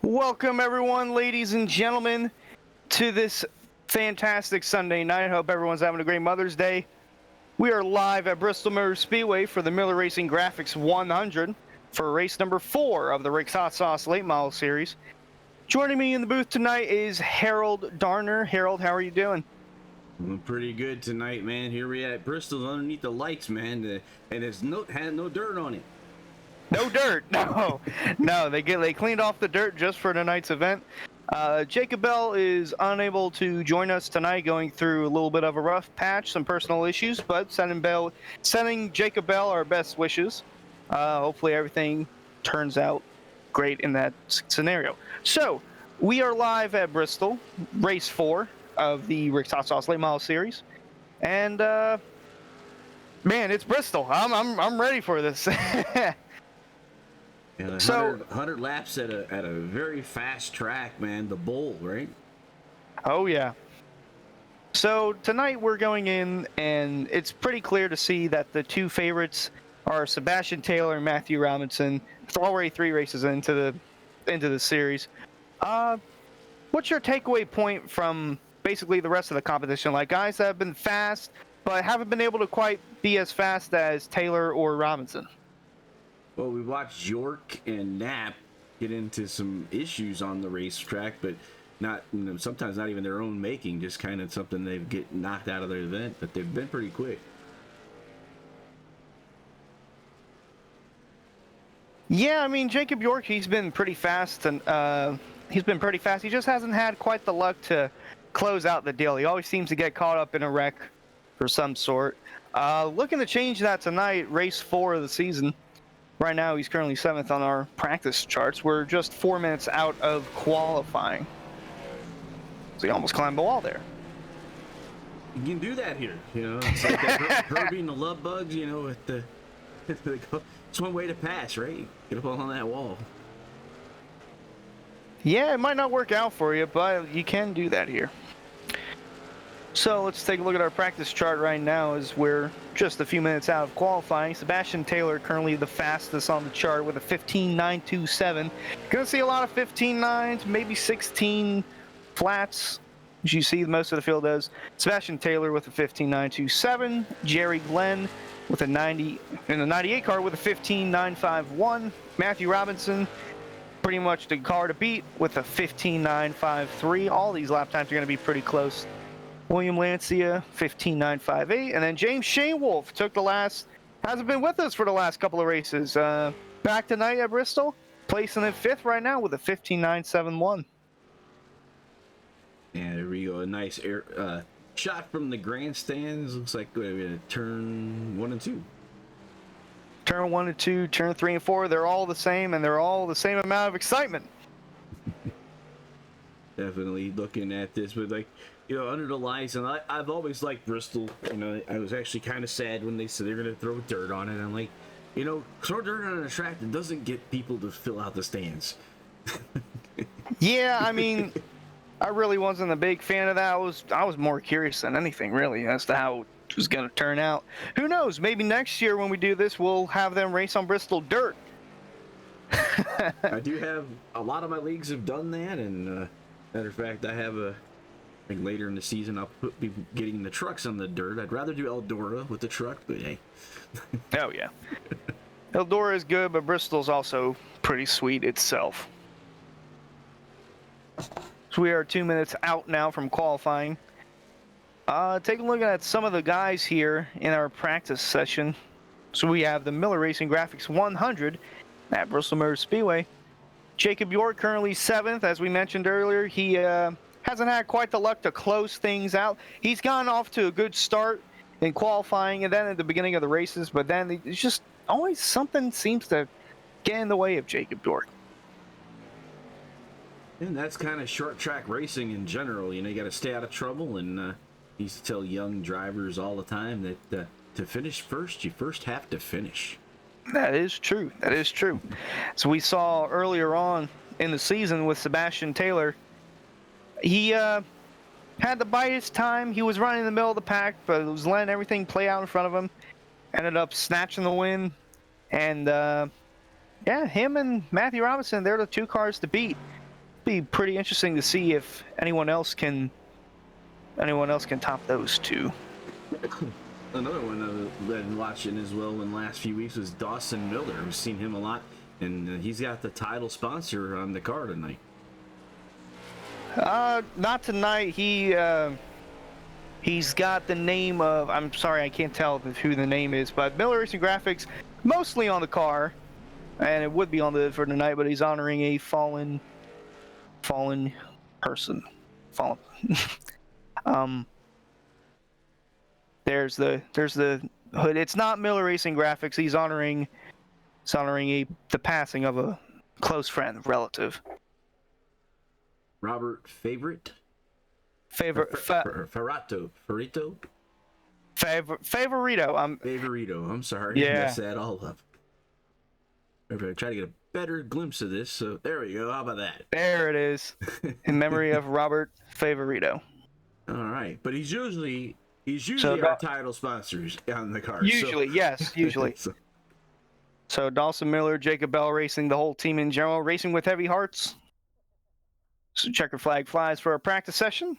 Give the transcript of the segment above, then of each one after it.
Welcome, everyone, ladies and gentlemen, to this fantastic Sunday night. I hope everyone's having a great Mother's Day. We are live at Bristol Motor Speedway for the Miller Racing Graphics 100 for race number 4 of the Rick's Hot Sauce Late Model Series. Joining me in the booth tonight is Harold Darner. Harold, how are you doing? I'm pretty good tonight, man. Here we at Bristol underneath the lights, man, and it's had no dirt on it. No dirt, no. They cleaned off the dirt just for tonight's event. Jacob Bell is unable to join us tonight, going through a little bit of a rough patch, some personal issues, but sending Jacob Bell our best wishes. Hopefully everything turns out great in that scenario. So, we are live at Bristol, race 4 of the Rick's Hot Sauce Late Model Series. And, man, it's Bristol. I'm ready for this. Yeah, 100 laps at a very fast track, man. The Bowl, right? Oh, yeah. So tonight we're going in, and it's pretty clear to see that the two favorites are Sebastian Taylor and Matthew Robinson. It's already 3 races into the series. What's your takeaway point from basically the rest of the competition? Like guys that have been fast, but haven't been able to quite be as fast as Taylor or Robinson. Well, we watched York and Knapp get into some issues on the racetrack, but sometimes not even their own making, just kind of something they get knocked out of their event, but they've been pretty quick. Yeah, I mean, Jacob York, he's been pretty fast, and he just hasn't had quite the luck to close out the deal. He always seems to get caught up in a wreck for some sort. Looking to change that tonight, race 4 of the season. Right now, he's currently 7th on our practice charts. We're just 4 minutes out of qualifying. So he almost climbed the wall there. You can do that here, It's like that Herbie and the Love Bugs, with the it's one way to pass, right? Get up on that wall. Yeah, it might not work out for you, but you can do that here. So let's take a look at our practice chart right now as we're just a few minutes out of qualifying. Sebastian Taylor currently the fastest on the chart with a 15.927. Gonna see a lot of 15.9s, maybe 16 flats, as you see most of the field does. Sebastian Taylor with a 15.927. Jerry Glenn with a 90 in the 98 car with a 15.951. Matthew Robinson, pretty much the car to beat with a 15.953. All these lap times are going to be pretty close. William Lancia, 15.958, and then James Shanewolf hasn't been with us for the last couple of races. Back tonight at Bristol, placing in 5th right now with a 15.971. Yeah, there we go. A nice shot from the grandstands. Looks like we're going to turn 1 and 2. Turn 1 and 2, turn 3 and 4, they're all the same, and they're all the same amount of excitement. Definitely looking at this with under the lights, and I've always liked Bristol. I was actually kind of sad when they said they're going to throw dirt on it. I'm like, throw dirt on a track that doesn't get people to fill out the stands. Yeah, I mean, I really wasn't a big fan of that. I was more curious than anything, really, as to how is going to turn out. Who knows? Maybe next year when we do this, we'll have them race on Bristol dirt. I do have a lot of my leagues have done that, and matter of fact, I have I think later in the season I'll be getting the trucks on the dirt. I'd rather do Eldora with the truck, but hey. Oh yeah, Eldora is good, but Bristol's also pretty sweet itself. So we are 2 minutes out now from qualifying. Take a look at some of the guys here in our practice session. So we have the Miller Racing Graphics 100 at Bristol Motor Speedway. Jacob York currently 7th, as we mentioned earlier. He hasn't had quite the luck to close things out. He's gotten off to a good start in qualifying and then at the beginning of the races, but then it's just always something seems to get in the way of Jacob York. And that's kind of short track racing in general. You got to stay out of trouble, and I used to tell young drivers all the time that to finish first, you first have to finish. That is true. That is true. So we saw earlier on in the season with Sebastian Taylor, he had to bide his time. He was running in the middle of the pack, but was letting everything play out in front of him. Ended up snatching the win. And, yeah, him and Matthew Robinson, they're the two cars to beat. Be pretty interesting to see if anyone else can top those two. Another one I've been watching as well in the last few weeks was Dawson Miller. We've seen him a lot, and he's got the title sponsor on the car tonight. Not tonight. He's got the name of, I'm sorry, I can't tell who the name is, but Miller Racing Graphics, mostly on the car, and it would be on the for tonight, but he's honoring a fallen person. There's the hood. It's not Miller Racing Graphics. He's honoring the passing of a close friend, relative. Robert Favorito. Favorito. I'm sorry. Yeah. I messed that all up. I'm trying to get a better glimpse of this. So there we go. How about that? There it is. In memory of Robert Favorito. All right, but he's usually our title sponsors on the car. Usually, so. Yes, usually. So Dawson Miller, Jacob Bell Racing, the whole team in general, racing with heavy hearts. So checker flag flies for a practice session.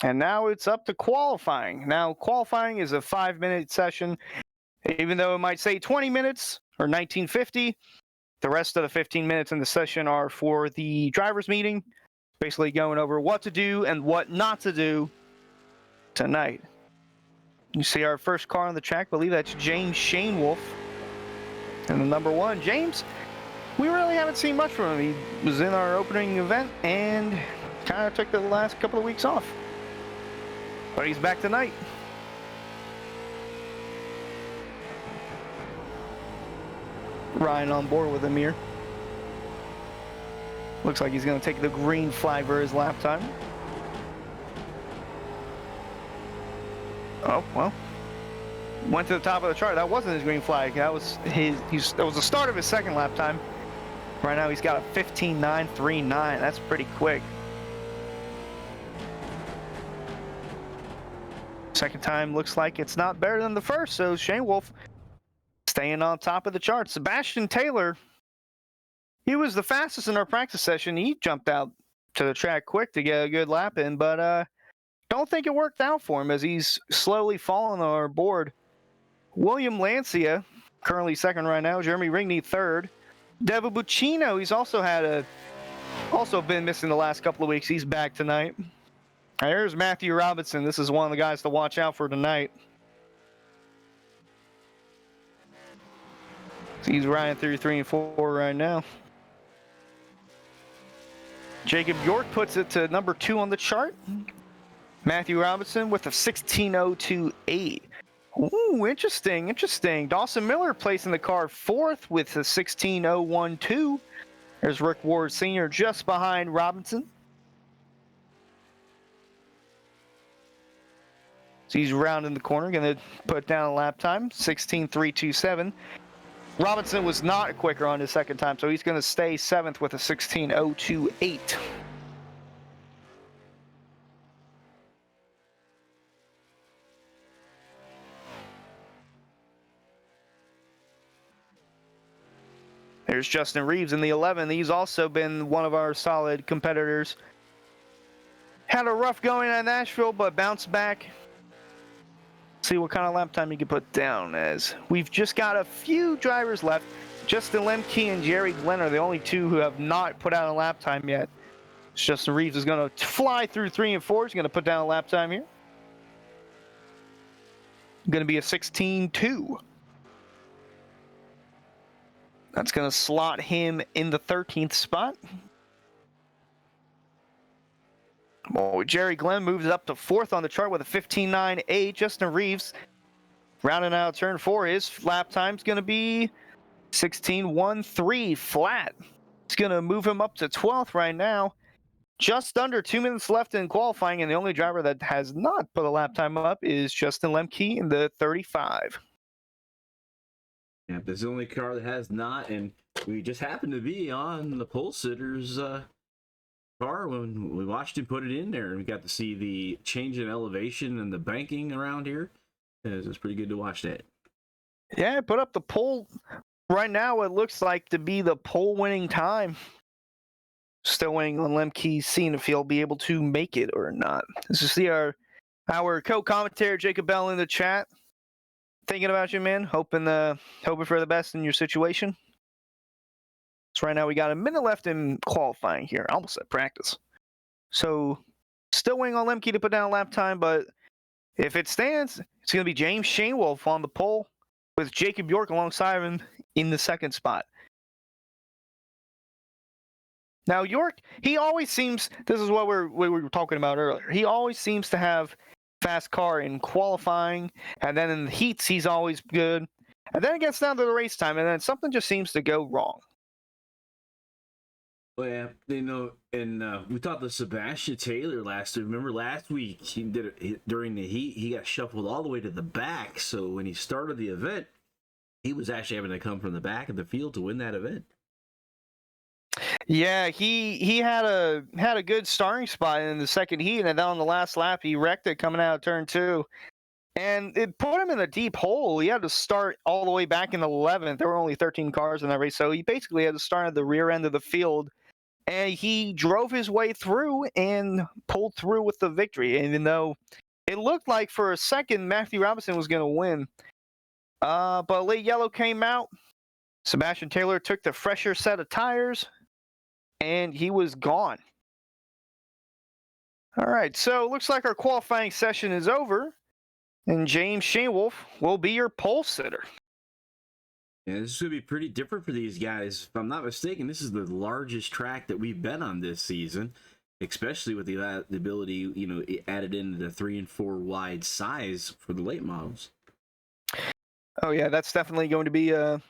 And now it's up to qualifying. Now, qualifying is a 5-minute session. Even though it might say 20 minutes or 1950, the rest of the 15 minutes in the session are for the driver's meeting, basically going over what to do and what not to do tonight. You see our first car on the track. I believe that's James Shanewolf. And the number 1, James, we really haven't seen much from him. He was in our opening event and kind of took the last couple of weeks off. But he's back tonight. Ryan on board with him here. Looks like he's going to take the green flag for his lap time. Oh, well. Went to the top of the chart. That wasn't his green flag. That was that was the start of his second lap time. Right now he's got a 15.939. That's pretty quick. Second time looks like it's not better than the first, so Shanewolf staying on top of the chart. Sebastian Taylor, he was the fastest in our practice session. He jumped out to the track quick to get a good lap in, but don't think it worked out for him as he's slowly falling on our board. William Lancia, currently second right now. Jeremy Rigney, third. Devo Buccino, he's also been missing the last couple of weeks. He's back tonight. There's Matthew Robinson. This is one of the guys to watch out for tonight. So he's riding through 3 and 4 right now. Jacob York puts it to number 2 on the chart. Matthew Robinson with a 16.028. Ooh, interesting. Dawson Miller placing the car 4th with a 16.012. There's Rick Ward Sr. just behind Robinson. So he's rounding the corner, going to put down a lap time, 16.327. Robinson was not quicker on his second time, so he's going to stay 7th with a 16.028. There's Justin Reeves in the 11. He's also been one of our solid competitors. Had a rough going at Nashville, but bounced back. See what kind of lap time you can put down, as we've just got a few drivers left. Justin Lemke and Jerry Glenn are the only two who have not put out a lap time yet. Justin Reeves is going to fly through 3 and 4. He's going to put down a lap time here. Going to be a 16.2. That's going to slot him in the 13th spot. Well, Jerry Glenn moves up to 4th on the chart with a 15.9.8. Justin Reeves rounding out turn 4. His lap time's going to be 16.13 flat. It's going to move him up to 12th right now. Just under 2 minutes left in qualifying, and the only driver that has not put a lap time up is Justin Lemke in the 35. Yeah, this is the only car that has not, and we just happened to be on the pole sitter's car when we watched him put it in there, and we got to see the change in elevation and the banking around here. It was pretty good to watch that. Yeah, put up the pole. Right now, it looks like to be the pole winning time. Still waiting on Lemke, seeing if he'll be able to make it or not. Let's just see our co-commentator Jacob Bell in the chat. Thinking about you, man. Hoping for the best in your situation. So right now we got a minute left in qualifying here, almost at practice. So still waiting on Lemke to put down a lap time, but if it stands, it's going to be James Shanewolf on the pole with Jacob York alongside him in the 2nd spot. Now, York, he always seems, this is what we were talking about earlier, he always seems to have fast car in qualifying, and then in the heats, he's always good. And then it gets down to the race time, and then something just seems to go wrong. Well, yeah, and we talked to Sebastian Taylor last week. Remember last week, he did it during the heat, he got shuffled all the way to the back, so when he started the event, he was actually having to come from the back of the field to win that event. Yeah, he had a good starting spot in the second heat, and then on the last lap he wrecked it coming out of turn 2, and it put him in a deep hole. He had to start all the way back in the 11th. There were only 13 cars in that race, so he basically had to start at the rear end of the field, and he drove his way through and pulled through with the victory. Even though it looked like for a second Matthew Robinson was going to win, but late yellow came out. Sebastian Taylor took the fresher set of tires, and he was gone. All right, so it looks like our qualifying session is over, and James Shanewolf will be your pole sitter. Yeah, this is going to be pretty different for these guys. If I'm not mistaken, this is the largest track that we've been on this season, especially with the ability, it added in the 3 and 4 wide size for the late models. Oh yeah, that's definitely going to be a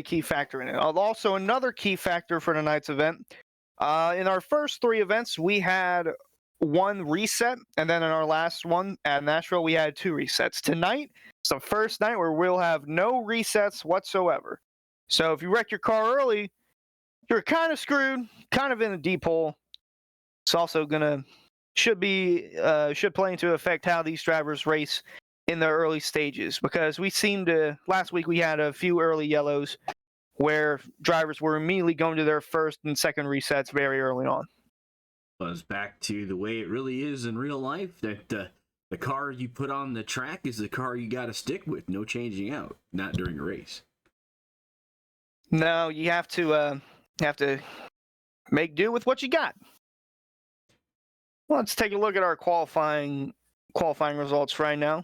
key factor in it. Also, another key factor for tonight's event. In our first 3 events, we had 1 reset, and then in our last one at Nashville, we had 2 resets. Tonight, it's the first night where we'll have no resets whatsoever. So if you wreck your car early, you're kind of screwed, kind of in a deep hole. It's also should play into effect how these drivers race in the early stages, because last week we had a few early yellows where drivers were immediately going to their first and second resets very early on. It's back to the way it really is in real life, that the car you put on the track is the car you got to stick with. No changing out, not during a race. No, you have to make do with what you got. Let's take a look at our qualifying results right now.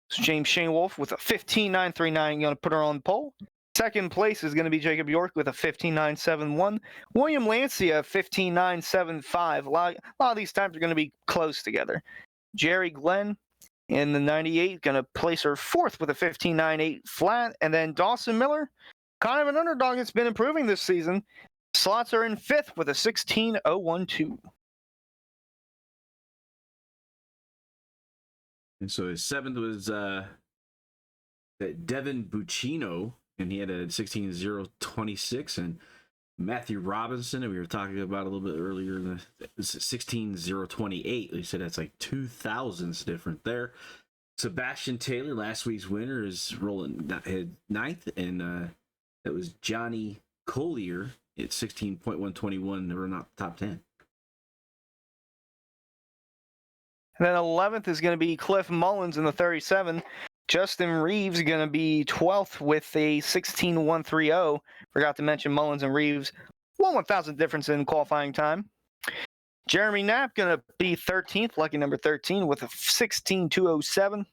So James Shanewolf with a 15.939, going to put her on pole. Second place is going to be Jacob York with a 15.971. William Lancia, 15.975. A lot of these times are going to be close together. Jerry Glenn in the 98, going to place her 4th with a 15.98 flat. And then Dawson Miller, kind of an underdog that's been improving this season, slots her in 5th with a 16.012. And so his 7th was Devin Buccino, and he had a 16.026, and Matthew Robinson, and we were talking about a little bit earlier, it was 16.028. They said that's like 2 thousandths different there. Sebastian Taylor, last week's winner, is rolling 9th, and That was Johnny Collier at 16.121. They were not top 10. And then 11th is going to be Cliff Mullins in the 37. Justin Reeves going to be 12th with a 16.130. Forgot to mention Mullins and Reeves, 1/1000th difference in qualifying time. Jeremy Knapp going to be 13th, lucky number 13, with a 16.207.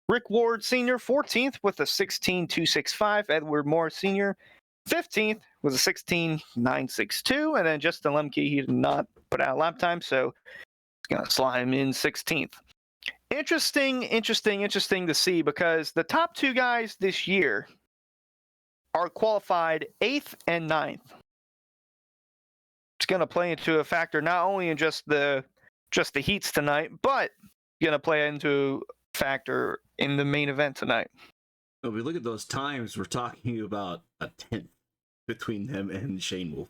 Rick Ward Sr., 14th with a 16.265. Edward Moore Sr., 15th with a 16.962. And then Justin Lemke, he did not put out lap time, so it's going to slide him in 16th. Interesting to see, because the top two guys this year are qualified 8th and 9th. It's going to play into a factor not only in just the heats tonight, but going to play into a factor in the main event tonight. If we look at those times, we're talking about a 10th between them and Shane Wolf.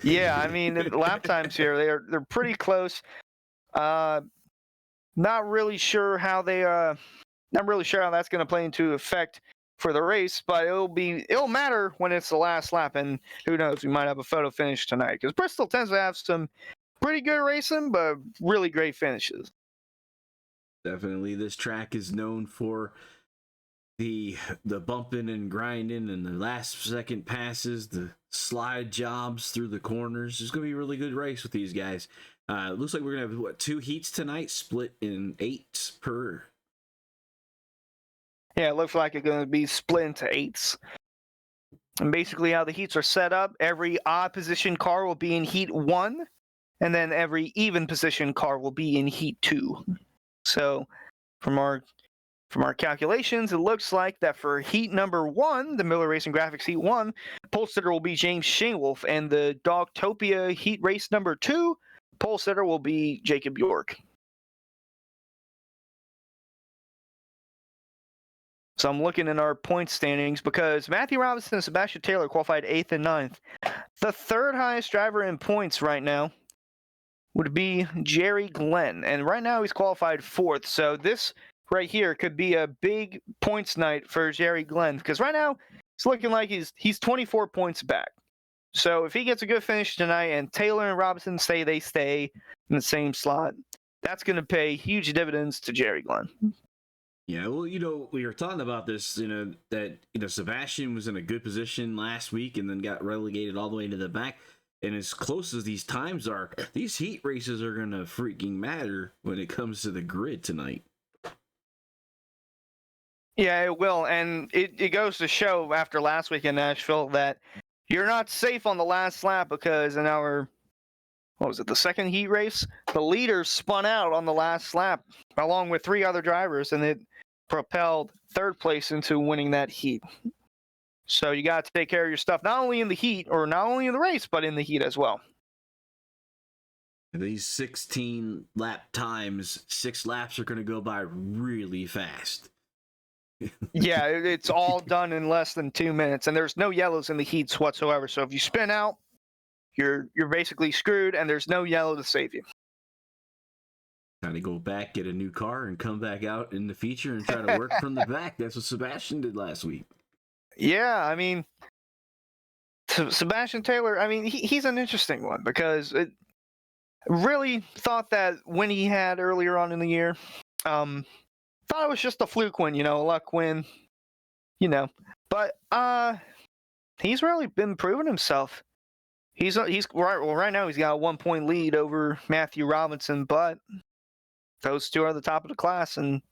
Yeah, I mean, lap times here, they're pretty close. Not really sure how that's going to play into effect for the race, but it'll matter when it's the last lap, and who knows, we might have a photo finish tonight, because Bristol tends to have some pretty good racing, but really great finishes. Definitely, this track is known for the bumping and grinding and the last second passes, the slide jobs through the corners. It's going to be a really good race with these guys. It looks like we're going to have, 2 heats tonight, split in 8 per. Yeah, it looks like it's going to be split into 8s. And basically how the heats are set up, every odd position car will be in heat 1, and then every even position car will be in heat 2. So from our calculations, it looks like that for heat number 1, the Miller Racing Graphics heat 1, pole sitter will be James Shanewolf, and the Dogtopia heat race number 2, pole sitter will be Jacob York. So I'm looking in our point standings, because Matthew Robinson and Sebastian Taylor qualified 8th and 9th. The third highest driver in points right now would be Jerry Glenn, and right now he's qualified 4th. So this right here could be a big points night for Jerry Glenn, because right now it's looking like he's 24 points back. So if he gets a good finish tonight and Taylor and Robinson say they stay in the same slot, that's going to pay huge dividends to Jerry Glenn. Yeah, well, we were talking about this, that, Sebastian was in a good position last week and then got relegated all the way to the back. And as close as these times are, these heat races are going to freaking matter when it comes to the grid tonight. Yeah, it will. And it goes to show after last week in Nashville that you're not safe on the last lap, because in our, the second heat race, the leader spun out on the last lap along with 3 other drivers, and it propelled 3rd place into winning that heat. So you got to take care of your stuff, not only in the heat, or not only in the race, but in the heat as well. These 16 lap times, 6 laps are going to go by really fast. Yeah, it's all done in less than 2 minutes, and there's no yellows in the heats whatsoever. So if you spin out, you're basically screwed, and there's no yellow to save you. Time to go back, get a new car, and come back out in the feature and try to work from the back. That's what Sebastian did last week. Yeah, I mean, Sebastian Taylor, I mean, he's an interesting one, because it really thought that when he had earlier on in the year, thought it was just a fluke win, a luck win, but he's really been proving himself. He's right now he's got a 1-point lead over Matthew Robinson, but those two are the top of the class, and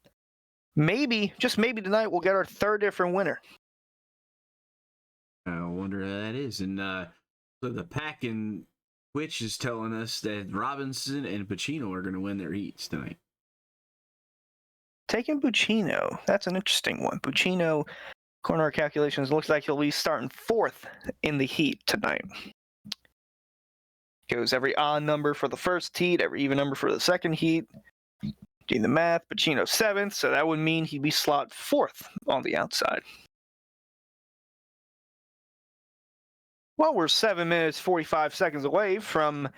maybe, just maybe tonight, we'll get our 3rd different winner. I wonder who that is. And so the pack in Twitch is telling us that Robinson and Pacino are going to win their heats tonight. Taking Buccino, that's an interesting one. Buccino, corner calculations, looks like he'll be starting 4th in the heat tonight. Goes every odd number for the first heat, every even number for the second heat. Doing the math, Buccino 7th, so that would mean he'd be slot 4th on the outside. Well, we're 7 minutes, 45 seconds away from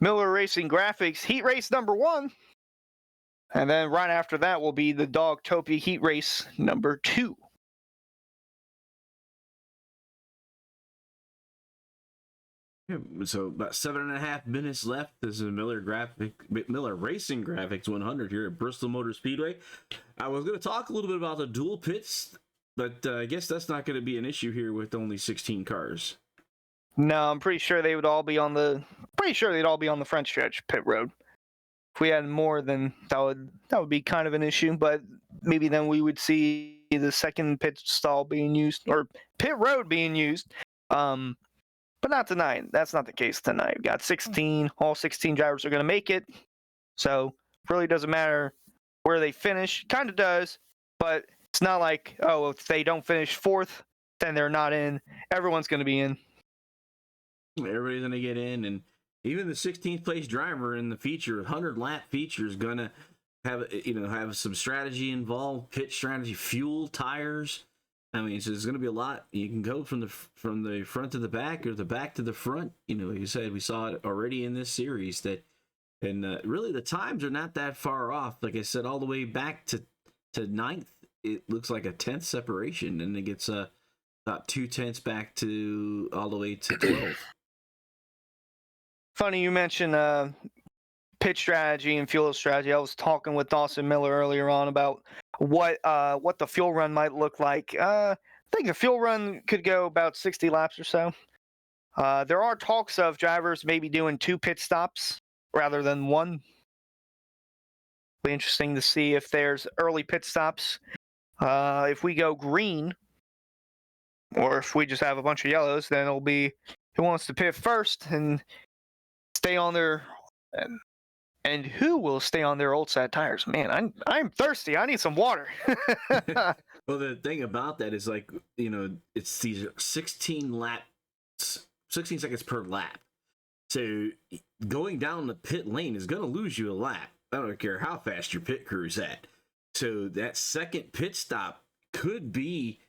Miller Racing Graphics heat race number 1. And then right after that will be the Dogtopia Heat Race number 2. So about 7.5 minutes left. This is a Miller Racing Graphics 100 here at Bristol Motor Speedway. I was going to talk a little bit about the dual pits, but I guess that's not going to be an issue here with only 16 cars. No, I'm pretty sure they would all be on the. Pretty sure they'd all be on the front stretch pit road. If we had more, then that would be kind of an issue. But maybe then we would see the second pit stall being used or pit road being used. But not tonight. That's not the case tonight. We've got 16. All 16 drivers are going to make it. So really doesn't matter where they finish. Kind of does, but it's not like, oh, if they don't finish 4th, then they're not in. Everyone's going to be in. Everybody's going to get in, and even the 16th place driver in the feature, 100 lap feature, is going to have some strategy involved, pit strategy, fuel, tires. I mean, so there's going to be a lot. You can go from the front to the back or the back to the front. Like you said, we saw it already in this series and really the times are not that far off. Like I said, all the way back to 9th, it looks like a 10th separation, and it gets about 2/10 back to all the way to 12th. Funny you mentioned pit strategy and fuel strategy. I was talking with Dawson Miller earlier on about what the fuel run might look like. I think the fuel run could go about 60 laps or so. There are talks of drivers maybe doing 2 pit stops rather than 1. Be interesting to see if there's early pit stops. If we go green, or if we just have a bunch of yellows, then it'll be who wants to pit first and stay on their and who will stay on their old sad tires. Man, I'm thirsty. I need some water. Well, the thing about that is, like, it's these 16 seconds per lap. So going down the pit lane is going to lose you a lap. I don't care how fast your pit crew is at. So that second pit stop could be,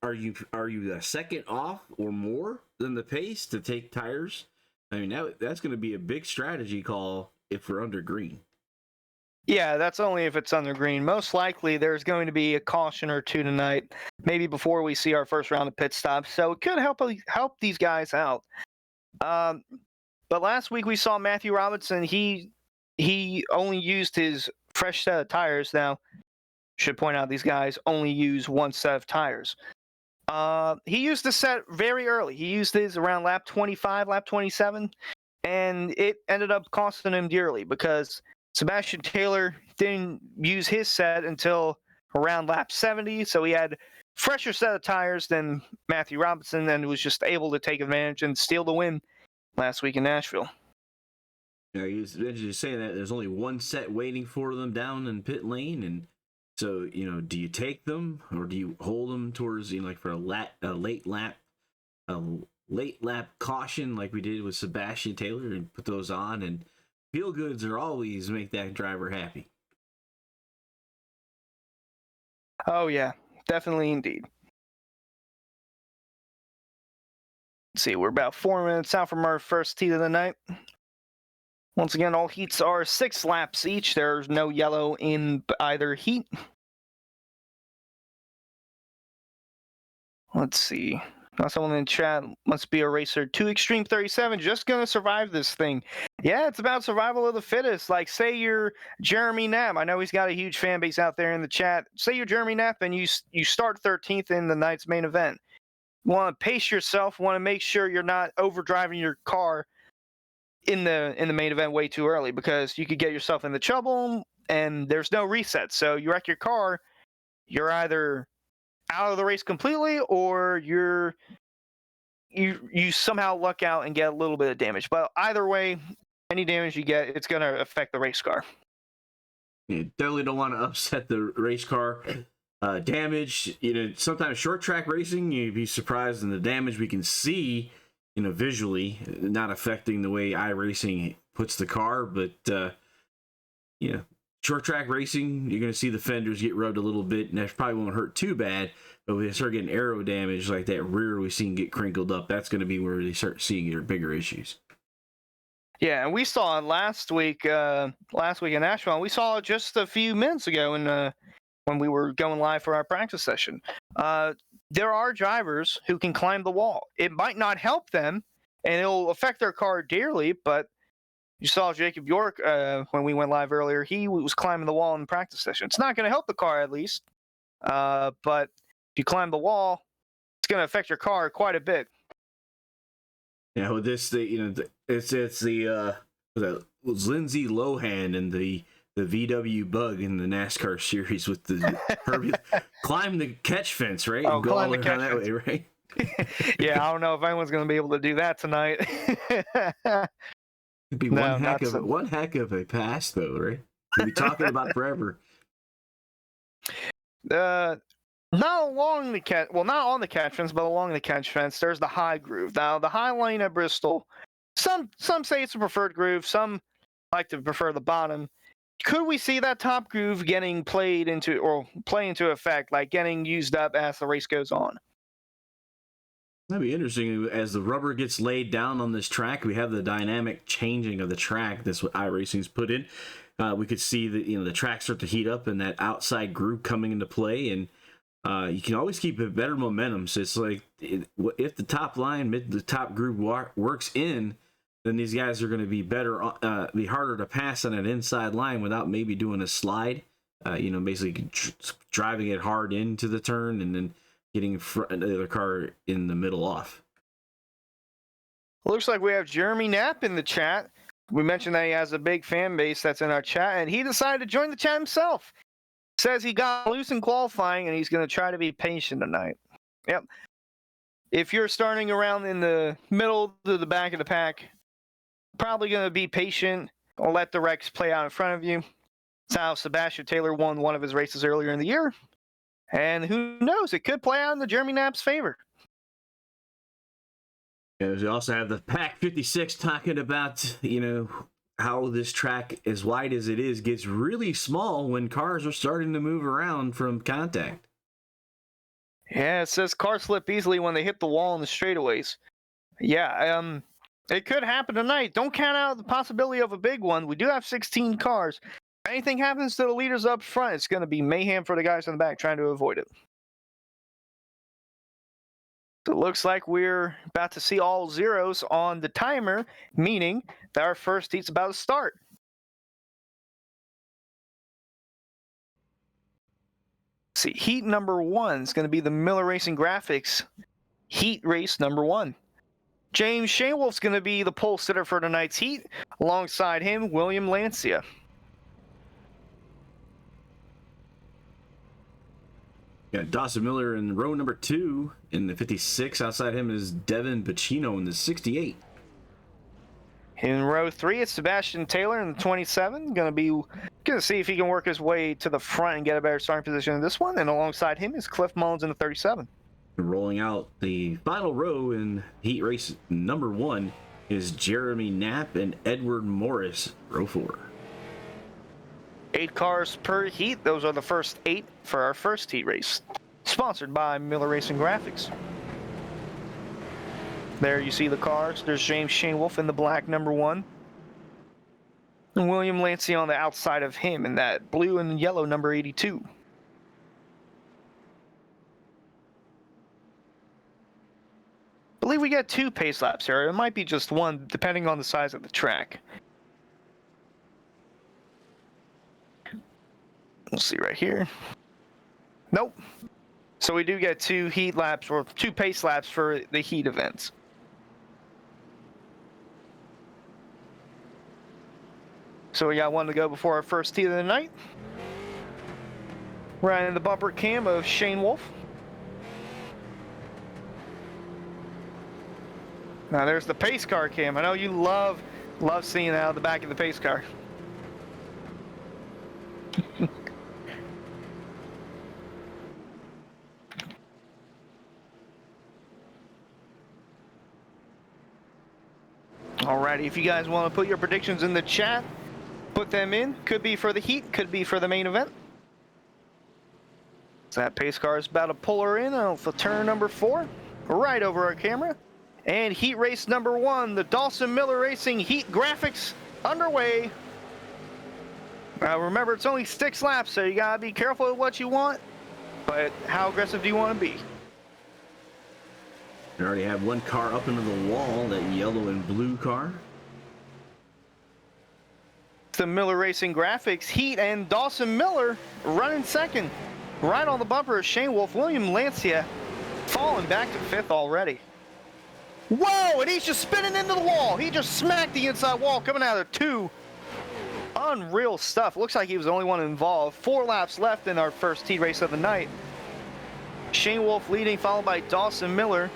are you a second off or more than the pace to take tires? I mean, that's going to be a big strategy call if we're under green. Yeah, that's only if it's under green. Most likely there's going to be a caution or 2 tonight, maybe before we see our first round of pit stops. So it could help these guys out. But last week we saw Matthew Robinson. He only used his fresh set of tires. Now, should point out these guys only use 1 set of tires. He used the set very early. He used his around lap 25, lap 27, and it ended up costing him dearly because Sebastian Taylor didn't use his set until around lap 70, so he had fresher set of tires than Matthew Robinson and was just able to take advantage and steal the win last week in Nashville. Yeah, you saying that there's only 1 set waiting for them down in pit lane, and so, do you take them or do you hold them towards, like for a late lap caution like we did with Sebastian Taylor and put those on? And feel goods are always make that driver happy. Oh yeah, definitely indeed. Let's see, we're about 4 minutes out from our first heat of the night. Once again, all heats are 6 laps each. There's no yellow in either heat. Let's see. Now someone in chat must be a racer. 2 Extreme 37, just going to survive this thing. Yeah, it's about survival of the fittest. Like, say you're Jeremy Knapp. I know he's got a huge fan base out there in the chat. Say you're Jeremy Knapp and you start 13th in the night's main event. You want to pace yourself, want to make sure you're not overdriving your car in the main event way too early, because you could get yourself into trouble and there's no reset. So you wreck your car, you're either out of the race completely or you somehow luck out and get a little bit of damage. But either way, any damage you get, it's going to affect the race car. You definitely don't want to upset the race car. Damage, sometimes short track racing, you'd be surprised in the damage we can see, visually, not affecting the way iRacing puts the car, but short track racing, you're going to see the fenders get rubbed a little bit, and that probably won't hurt too bad, but when they start getting aero damage, like that rear we've seen get crinkled up, that's going to be where they start seeing your bigger issues. Yeah, and we saw it last week in Nashville. We saw it just a few minutes ago when we were going live for our practice session. There are drivers who can climb the wall. It might not help them, and it'll affect their car dearly, but you saw Jacob York when we went live earlier. He was climbing the wall in the practice session. It's not going to help the car, at least, but if you climb the wall, it's going to affect your car quite a bit. Yeah, with this, it's the was Lindsay Lohan and the VW Bug in the NASCAR series with the climb the catch fence, right? Oh, and go climb all the the way catch around fence. that way, right? Yeah, I don't know if anyone's going to be able to do that tonight. It'd be No, one heck of a pass, though, right? We'll be talking about forever. Not along the not on the catch fence, but along the catch fence, there's the high groove. Now, the high lane at Bristol, some say it's a preferred groove, some like to prefer the bottom. Could we see that top groove getting play into effect, like getting used up as the race goes on? That'd be interesting. As the rubber gets laid down on this track, we have the dynamic changing of the track. That's what iRacing's put in. We could see the track start to heat up and that outside groove coming into play, and you can always keep a better momentum. So it's like if the top line, the top groove works in, then these guys are going to be be harder to pass on an inside line without maybe doing a slide. Basically driving it hard into the turn and then getting the other car in the middle off. Looks like we have Jeremy Knapp in the chat. We mentioned that he has a big fan base that's in our chat, and he decided to join the chat himself. Says he got loose in qualifying, and he's going to try to be patient tonight. Yep. If you're starting around in the middle to the back of the pack, probably going to be patient or let the wrecks play out in front of you. That's how Sebastian Taylor won one of his races earlier in the year. And who knows, it could play out in the Jeremy Knapp's favor. Yeah, we also have the Pack 56 talking about, how this track, as wide as it is, gets really small when cars are starting to move around from contact. Yeah, it says cars slip easily when they hit the wall in the straightaways. Yeah, it could happen tonight. Don't count out the possibility of a big one. We do have 16 cars. If anything happens to the leaders up front, it's going to be mayhem for the guys in the back trying to avoid it. So it looks like we're about to see all zeros on the timer, meaning that our first heat's about to start. Let's see, heat number 1 is going to be the Miller Racing Graphics heat race number 1. James Shaywolf's going to be the pole sitter for tonight's heat. Alongside him, William Lancia. Got Dawson Miller in row number 2 in the 56. Outside him is Devin Bacino in the 68. In row 3, it's Sebastian Taylor in the 27. Going to see if he can work his way to the front and get a better starting position in this one. And alongside him is Cliff Mullins in the 37. Rolling out the final row in heat race number 1 is Jeremy Knapp and Edward Morris, row 4. 8 cars per heat. Those are the first 8 for our first heat race. Sponsored by Miller Racing Graphics. There you see the cars. There's James Shaywolf in the black number 1. And William Lancia on the outside of him in that blue and yellow number 82. I believe we get 2 pace laps here. It might be just 1, depending on the size of the track. We'll see right here. Nope. So we do get 2 heat laps or 2 pace laps for the heat events. So we got 1 to go before our first heat of the night. Right in the bumper cam of Shane Wolf. Now there's the pace car cam. I know you love seeing that out of the back of the pace car. Alrighty, if you guys want to put your predictions in the chat, put them in. Could be for the heat, could be for the main event. So that pace car is about to pull her in for turn number 4, right over our camera. And heat race number 1, the Dawson Miller Racing heat graphics underway. Remember, it's only 6 laps, so you gotta be careful with what you want. But how aggressive do you want to be? We already have one car up into the wall, that yellow and blue car. The Miller Racing graphics heat, and Dawson Miller running second. Right on the bumper is Shane Wolf. William Lancia falling back to 5th already. Whoa, and he's just spinning into the wall. He just smacked the inside wall coming out of 2. Unreal stuff. Looks like he was the only one involved. 4 laps left in our first heat race of the night. Shane Wolf leading, followed by Dawson Miller.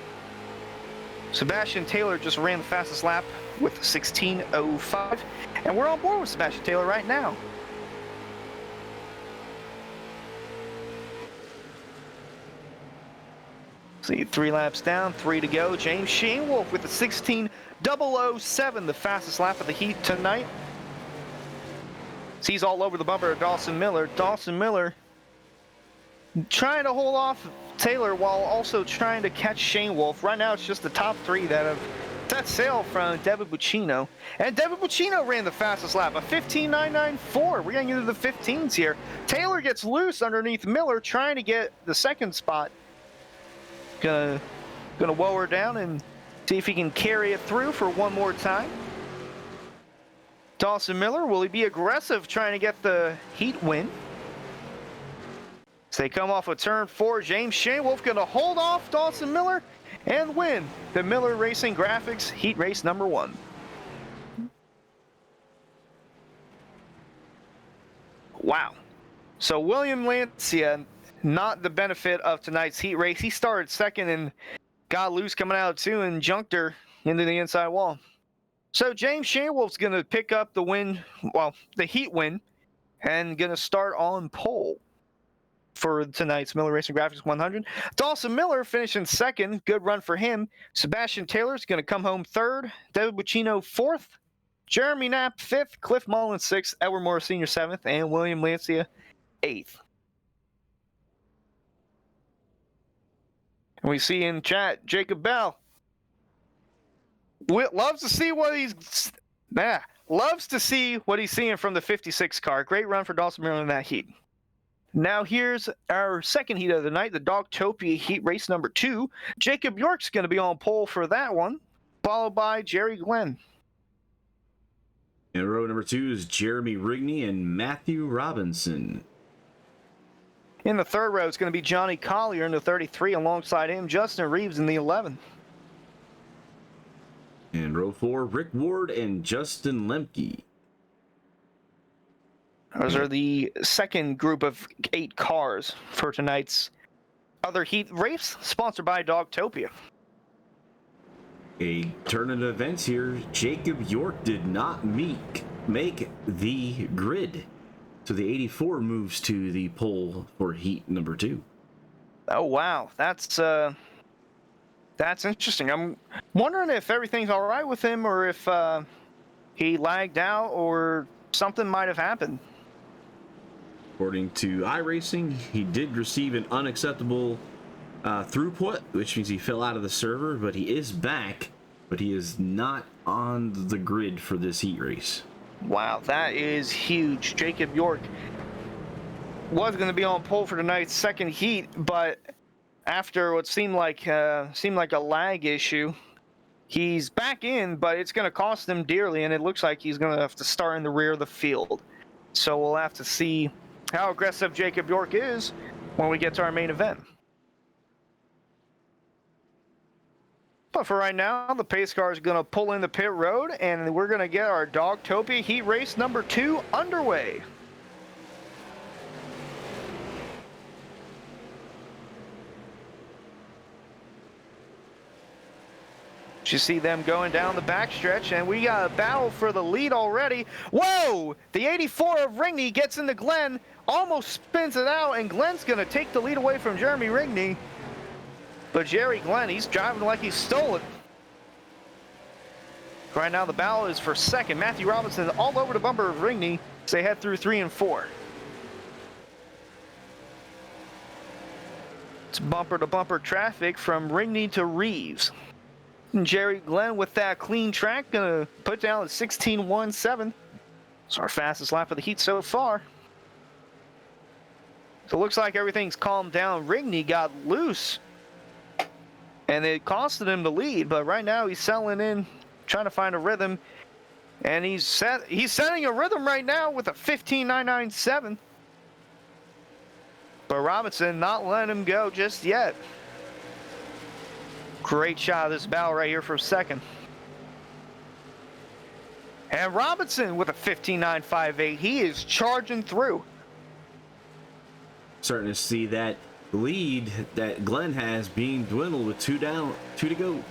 Sebastian Taylor just ran the fastest lap with 16:05. And we're on board with Sebastian Taylor right now. See, 3 laps down, 3 to go. James Shane Wolf with the 16:007, the fastest lap of the heat tonight. He's all over the bumper of Dawson Miller. Dawson Miller trying to hold off Taylor while also trying to catch Shane Wolf. Right now, it's just the top 3 that have set sail from Devin Buccino. And Devin Buccino ran the fastest lap, a 15:994. We're getting into the 15s here. Taylor gets loose underneath Miller, trying to get the second spot. Gonna woe her down and see if he can carry it through for one more time. Dawson Miller, will he be aggressive trying to get the heat win? As they come off of turn 4, James Shane Wolf gonna hold off Dawson Miller and win the Miller Racing Graphics heat race number 1. Wow. So William Lancia, not the benefit of tonight's heat race. He started second and got loose coming out of 2 and junked her into the inside wall. So James Shane Wolf's going to pick up the win, well, the heat win, and going to start on pole for tonight's Miller Racing Graphics 100. Dawson Miller finishing second. Good run for him. Sebastian Taylor's going to come home 3rd. David Buccino 4th. Jeremy Knapp 5th. Cliff Mullins 6th. Edward Morris Sr. 7th. And William Lancia 8th. And we see in chat, Jacob Bell loves to see what he's seeing from the 56 car. Great run for Dawson Miller in that heat. Now here's our second heat of the night, the Dogtopia heat race number 2. Jacob York's going to be on pole for that one, followed by Jerry Glenn. In row number 2 is Jeremy Rigney and Matthew Robinson. In the 3rd row, it's going to be Johnny Collier in the 33. Alongside him, Justin Reeves in the 11. In row 4, Rick Ward and Justin Lemke. Those are the second group of 8 cars for tonight's other heat race, sponsored by Dogtopia. A turn of events here. Jacob York did not make the grid. So the 84 moves to the pole for heat number 2. Oh, wow. That's interesting. I'm wondering if everything's all right with him or if he lagged out or something might have happened. According to iRacing, he did receive an unacceptable throughput, which means he fell out of the server, but he is back, but he is not on the grid for this heat race. Wow, that is huge. Jacob York was going to be on pole for tonight's second heat, but after what seemed like a lag issue, he's back in, but it's going to cost him dearly, and it looks like he's going to have to start in the rear of the field. So we'll have to see how aggressive Jacob York is when we get to our main event. But for right now, the pace car is going to pull in the pit road, and we're going to get our Dogtopia heat race number 2 underway. You see them going down the backstretch, and we got a battle for the lead already. Whoa! The 84 of Rigney gets into Glenn, almost spins it out, and Glenn's going to take the lead away from Jeremy Rigney. But Jerry Glenn, he's driving like he stole it. Right now, the battle is for second. Matthew Robinson all over the bumper of Rigney as they head through 3 and 4. It's bumper-to-bumper traffic from Rigney to Reeves. And Jerry Glenn with that clean track, gonna put down a 16.17. It's our fastest lap of the heat so far. So it looks like everything's calmed down. Rigney got loose, and it costed him the lead, but right now he's settling in, trying to find a rhythm, and he's setting a rhythm right now with a 15.997. But Robinson not letting him go just yet. Great shot of this battle right here for second. And Robinson with a 15.958. He is charging through. Starting to see that lead that Glenn has being dwindled with 2 down, 2 to go.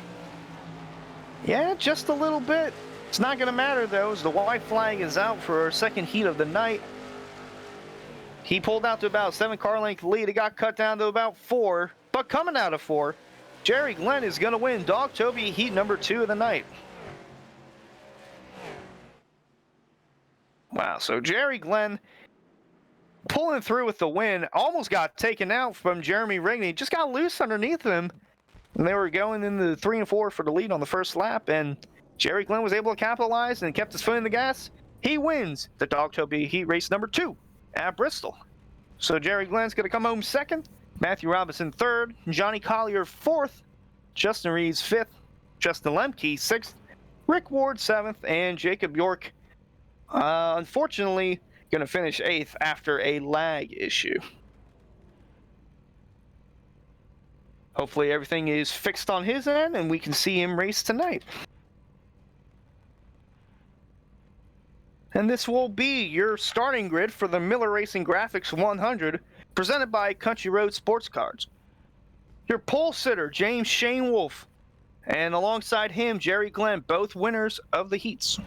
Yeah, just a little bit. It's not going to matter, though, as the white flag is out for our second heat of the night. He pulled out to about 7 car length lead. It got cut down to about 4. But coming out of 4, Jerry Glenn is going to win Dogtopia heat number 2 of the night. Wow, so Jerry Glenn pulling through with the win. Almost got taken out from Jeremy Rigney. Just got loose underneath him. And they were going into 3 and 4 for the lead on the first lap. And Jerry Glenn was able to capitalize and kept his foot in the gas. He wins the Dogtopia heat race number 2 at Bristol. So Jerry Glenn's going to come home second. Matthew Robinson third. Johnny Collier fourth. Justin Reeves fifth. Justin Lemke sixth. Rick Ward seventh. And Jacob York, unfortunately, going to finish 8th after a lag issue. Hopefully everything is fixed on his end and we can see him race tonight. And this will be your starting grid for the Miller Racing Graphics 100, presented by Country Road Sports Cards. Your pole sitter, James Shane Wolf, and alongside him, Jerry Glenn, both winners of the heats.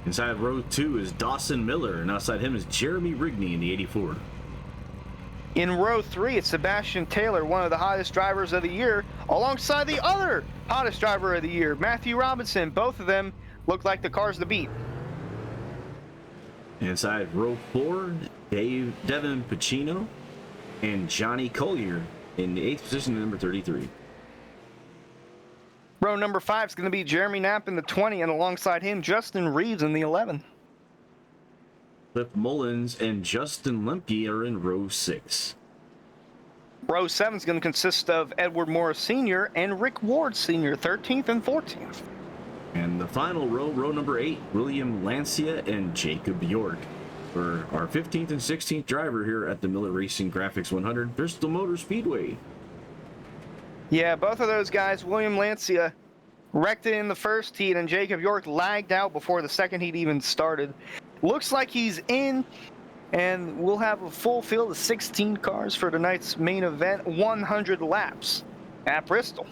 Inside row 2 is Dawson Miller, and outside him is Jeremy Rigney in the 84. In row 3, it's Sebastian Taylor, one of the hottest drivers of the year, alongside the other hottest driver of the year, Matthew Robinson. Both of them look like the cars to beat. Inside row 4, Devin Pacino and Johnny Collier in the 8th position, number 33. Row number 5 is going to be Jeremy Knapp in the 20, and alongside him, Justin Reeves in the 11. Cliff Mullins and Justin Lemke are in row 6. Row 7 is going to consist of Edward Morris Sr. and Rick Ward Sr., 13th and 14th. And the final row, row number 8, William Lancia and Jacob York, for our 15th and 16th driver here at the Miller Racing Graphics 100 Bristol Motor Speedway. Yeah, both of those guys, William Lancia wrecked it in the first heat, and Jacob York lagged out before the second heat even started. Looks like he's in, and we'll have a full field of 16 cars for tonight's main event, 100 laps at Bristol.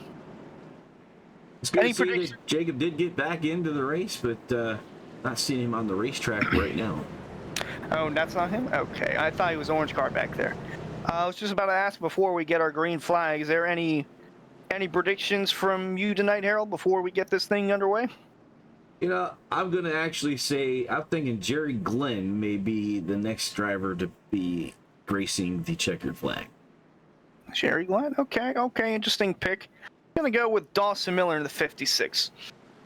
It's good to see that Jacob did get back into the race, but not seeing him on the racetrack right now. Oh, that's not him? Okay, I thought he was orange car back there. I was just about to ask before we get our green flag, is there any predictions from you tonight, Harold, before we get this thing underway? You know, I'm going to actually say, I'm thinking Jerry Glenn may be the next driver to be gracing the checkered flag. Jerry Glenn? Okay, interesting pick. I'm going to go with Dawson Miller in the 56.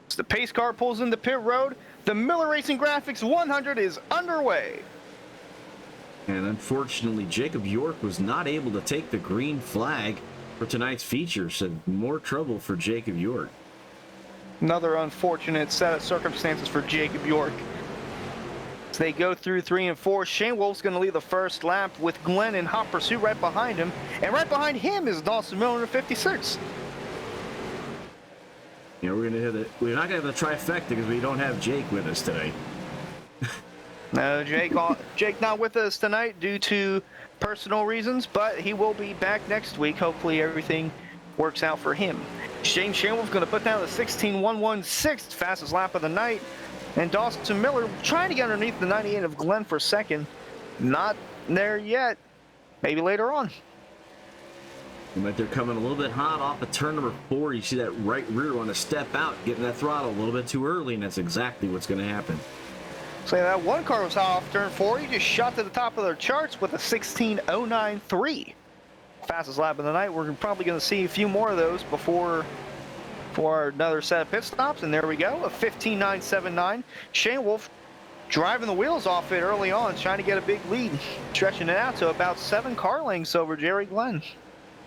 As the pace car pulls into pit road, the Miller Racing Graphics 100 is underway. And unfortunately, Jacob York was not able to take the green flag for tonight's feature, so more trouble for Jacob York. Another unfortunate set of circumstances for Jacob York. As they go through 3 and 4, Shane Wolf's going to lead the first lap with Glenn in hot pursuit right behind him. And right behind him is Dawson Miller in 56. You know, we're not going to have the trifecta because we don't have Jake with us today. No, Jake not with us tonight due to personal reasons, but he will be back next week. Hopefully everything works out for him. Shane Wolf's going to put down the 16.116, fastest lap of the night. And Dawson Miller trying to get underneath the 98 of Glenn for second. Not there yet. Maybe later on. Like they're coming a little bit hot off of turn number 4. You see that right rear want to step out, getting that throttle a little bit too early, and that's exactly what's going to happen. So that one car was hot off turn 4. He just shot to the top of their charts with a 16.093. fastest lap of the night. We're probably going to see a few more of those before for another set of pit stops. And there we go, a 15.979. Shane Wolf driving the wheels off it early on, trying to get a big lead, stretching it out to about 7 car lengths over Jerry Glenn.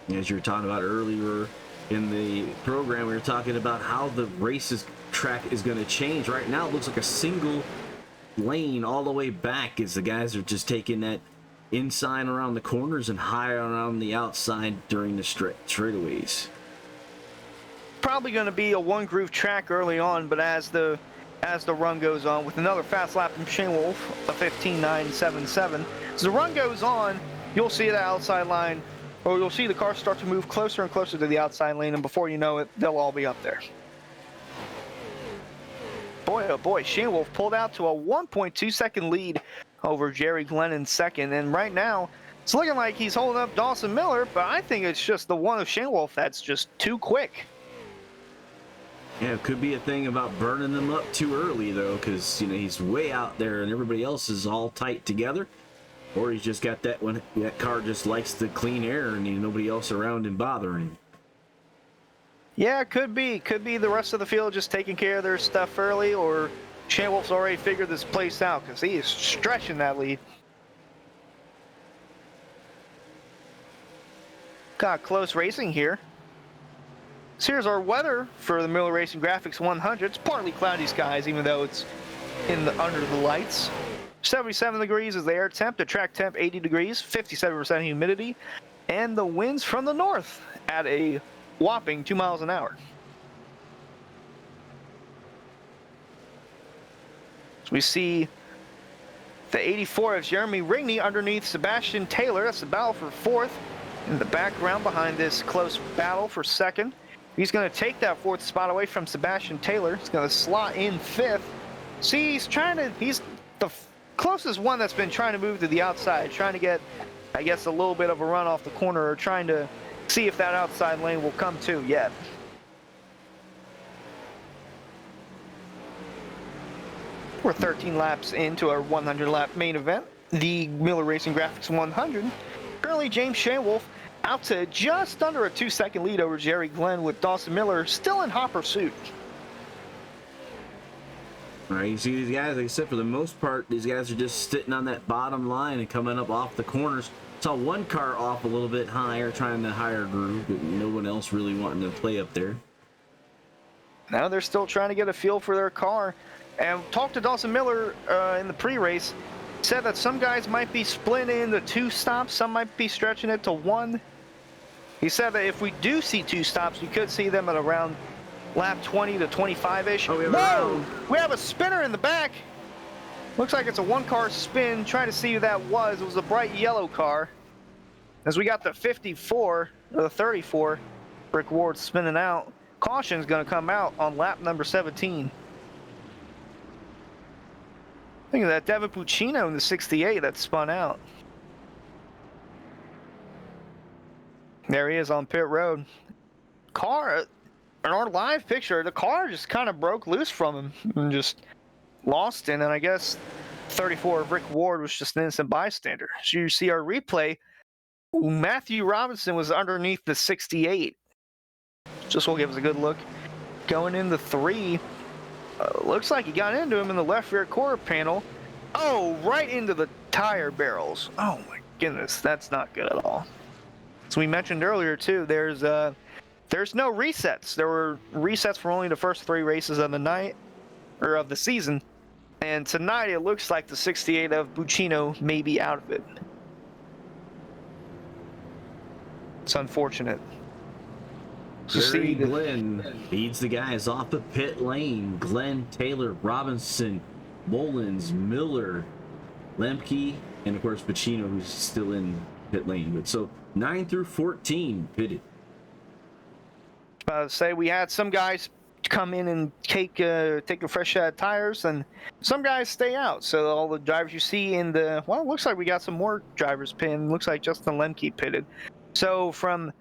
As you were talking about earlier in the program, we were talking about how the track is going to change. Right now, it looks like a single lane all the way back as the guys are just taking that inside around the corners and high around the outside during the straightaways. Probably going to be a one-groove track early on, but as the run goes on, with another fast lap from Shane Wolf, a 15.977. As the run goes on, you'll see the outside line, or you'll see the cars start to move closer and closer to the outside lane, and before you know it, they'll all be up there. Boy, oh boy, Shane Wolf pulled out to a 1.2 second lead over Jerry Glenn in second, and right now, it's looking like he's holding up Dawson Miller, but I think it's just the one of Shane Wolf that's just too quick. Yeah, it could be a thing about burning them up too early, though, because, he's way out there and everybody else is all tight together. Or he's just got that one, that car just likes the clean air and nobody else around him bothering. Yeah, it could be. Could be the rest of the field just taking care of their stuff early, or Shane Wolf's already figured this place out because he is stretching that lead. Got close racing here. So here's our weather for the Miller Racing Graphics 100. It's partly cloudy skies, even though it's under the lights. 77 degrees is the air temp, the track temp 80 degrees, 57% humidity, and the winds from the north at a whopping 2 miles an hour. So we see the 84 of Jeremy Rigney underneath Sebastian Taylor. That's the battle for fourth. In the background behind this close battle for second. He's going to take that fourth spot away from Sebastian Taylor. He's going to slot in fifth. See, he's the closest one that's been trying to move to the outside, trying to get, I guess, a little bit of a run off the corner, or trying to see if that outside lane will come to yet. We're 13 laps into our 100-lap main event, the Miller Racing Graphics 100. Currently, James Shane Wolf out to just under a 2-second lead over Jerry Glenn, with Dawson Miller still in hot pursuit. All right, you see these guys, like I said, for the most part, these guys are just sitting on that bottom line and coming up off the corners. Saw one car off a little bit higher, trying to higher groove, but no one else really wanting to play up there. Now they're still trying to get a feel for their car. And talked to Dawson Miller in the pre-race. Said that some guys might be splitting into 2 stops, some might be stretching it to 1. He said that if we do see 2 stops, we could see them at around lap 20 to 25-ish. Oh, Whoa! We have a spinner in the back. Looks like it's a 1-car spin. Trying to see who that was. It was a bright yellow car. As we got the 54, or the 34, Rick Ward spinning out. Caution's going to come out on lap number 17. Think of that, Devin Puccino in the 68 that spun out. There he is on pit road. Car, in our live picture, the car just kind of broke loose from him and just lost it. And I guess 34 of Rick Ward was just an innocent bystander. So you see our replay, Matthew Robinson was underneath the 68. Just will give us a good look. Going into 3. Looks like he got into him in the left rear quarter panel. Oh, right into the tire barrels. Oh my goodness, that's not good at all. As we mentioned earlier too, there's no resets. There were resets for only the first 3 races of the night, or of the season. And tonight it looks like the 68 of Buccino may be out of it. It's unfortunate. Jerry Glenn leads the guys off the pit lane. Glenn, Taylor, Robinson, Mullins, Miller, Lemke, and of course Buccino, who's still in pit lane. But so 9 through 14 pitted. Say we had some guys come in and take a fresh set of tires, and some guys stay out. So all the drivers you see in the, well, it looks like we got some more drivers pinned. Looks like Justin Lemke pitted. So from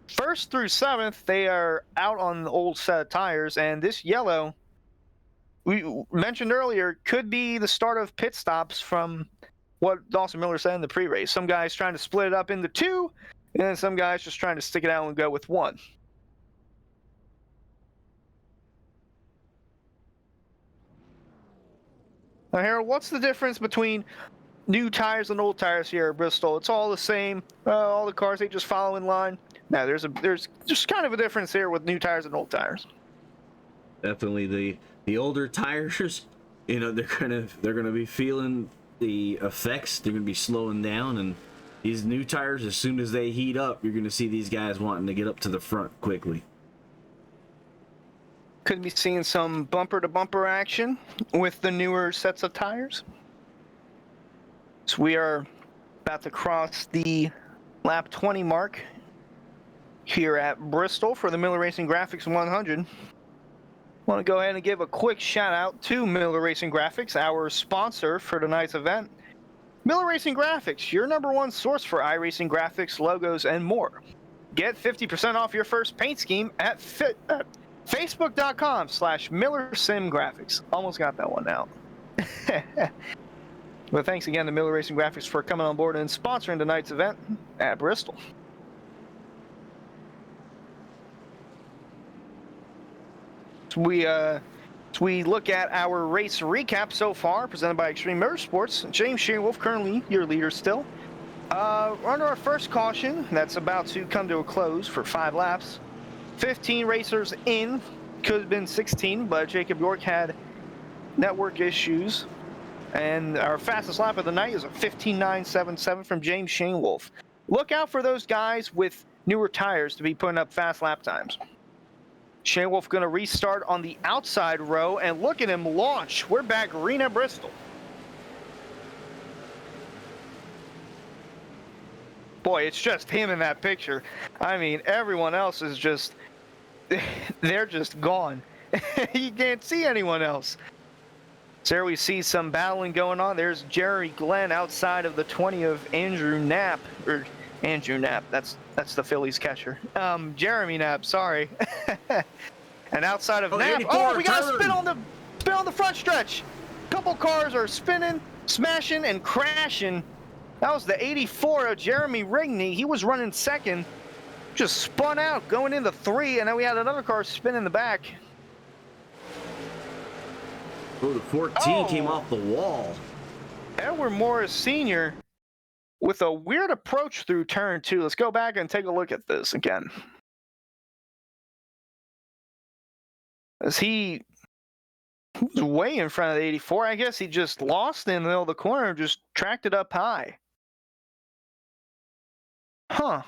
1st through 7th, they are out on the old set of tires, and this yellow, we mentioned earlier, could be the start of pit stops from what Dawson Miller said in the pre-race. Some guys trying to split it up into 2, And some guys just trying to stick it out and go with one. Now, Harold, what's the difference between new tires and old tires here at Bristol? It's all the same. All the cars, they just follow in line. Now, there's just kind of a difference here with new tires and old tires. Definitely the older tires, you know, they're gonna be feeling the effects. They're gonna be slowing down, and these new tires, as soon as they heat up, you're gonna see these guys wanting to get up to the front quickly. Could be seeing some bumper-to-bumper action with the newer sets of tires. So we are about to cross the lap 20 mark here at Bristol for the Miller Racing Graphics 100. Want to go ahead and give a quick shout out to Miller Racing Graphics, our sponsor for tonight's event. Miller Racing Graphics, your #1 source for iRacing graphics, logos, and more. Get 50% off your first paint scheme at Facebook.com/MillerSimGraphics. Almost got that one out. But thanks again to Miller Racing Graphics for coming on board and sponsoring tonight's event at Bristol. So we look at our race recap so far, presented by Extreme Motorsports. James Shearwolf, currently your leader still. Under our first caution, that's about to come to a close for 5 laps. 15 racers in, could have been 16, but Jacob York had network issues. And our fastest lap of the night is a 15.977 from James Shearwolf. Look out for those guys with newer tires to be putting up fast lap times. Shearwolf going to restart on the outside row, and look at him launch. We're back green at Bristol. Boy, it's just him in that picture. I mean, everyone else is just, they're just gone. You can't see anyone else. So there we see some battling going on. There's Jerry Glenn outside of the 20 of Andrew Knapp, or Andrew Knapp, that's the Phillies catcher. Jeremy Knapp, sorry. And outside of Knapp, oh, we got a spin on the front stretch. Couple cars are spinning, smashing, and crashing. That was the 84 of Jeremy Rigney. He was running second, just spun out, going into 3, and then we had another car spin in the back. Oh, the 14 came off the wall. Edward Morris Sr. with a weird approach through turn 2. Let's go back and take a look at this again. As he was way in front of the 84, I guess he just lost in the middle of the corner and just tracked it up high. Huh.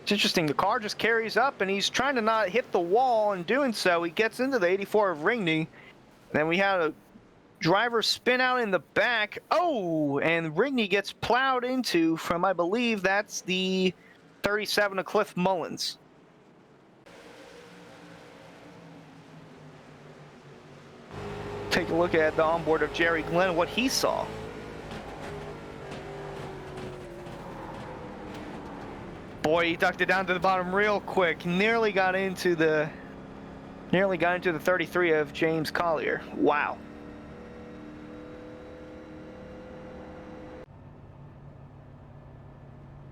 It's interesting. The car just carries up, and he's trying to not hit the wall. In doing so, he gets into the 84 of Rigney. Then we had a driver spin out in the back. Oh, and Rigney gets plowed into from, I believe that's the 37 of Cliff Mullins. Take a look at the onboard of Jerry Glenn, what he saw. Boy, he ducked it down to the bottom real quick. Nearly got into the 33 of James Collier. Wow.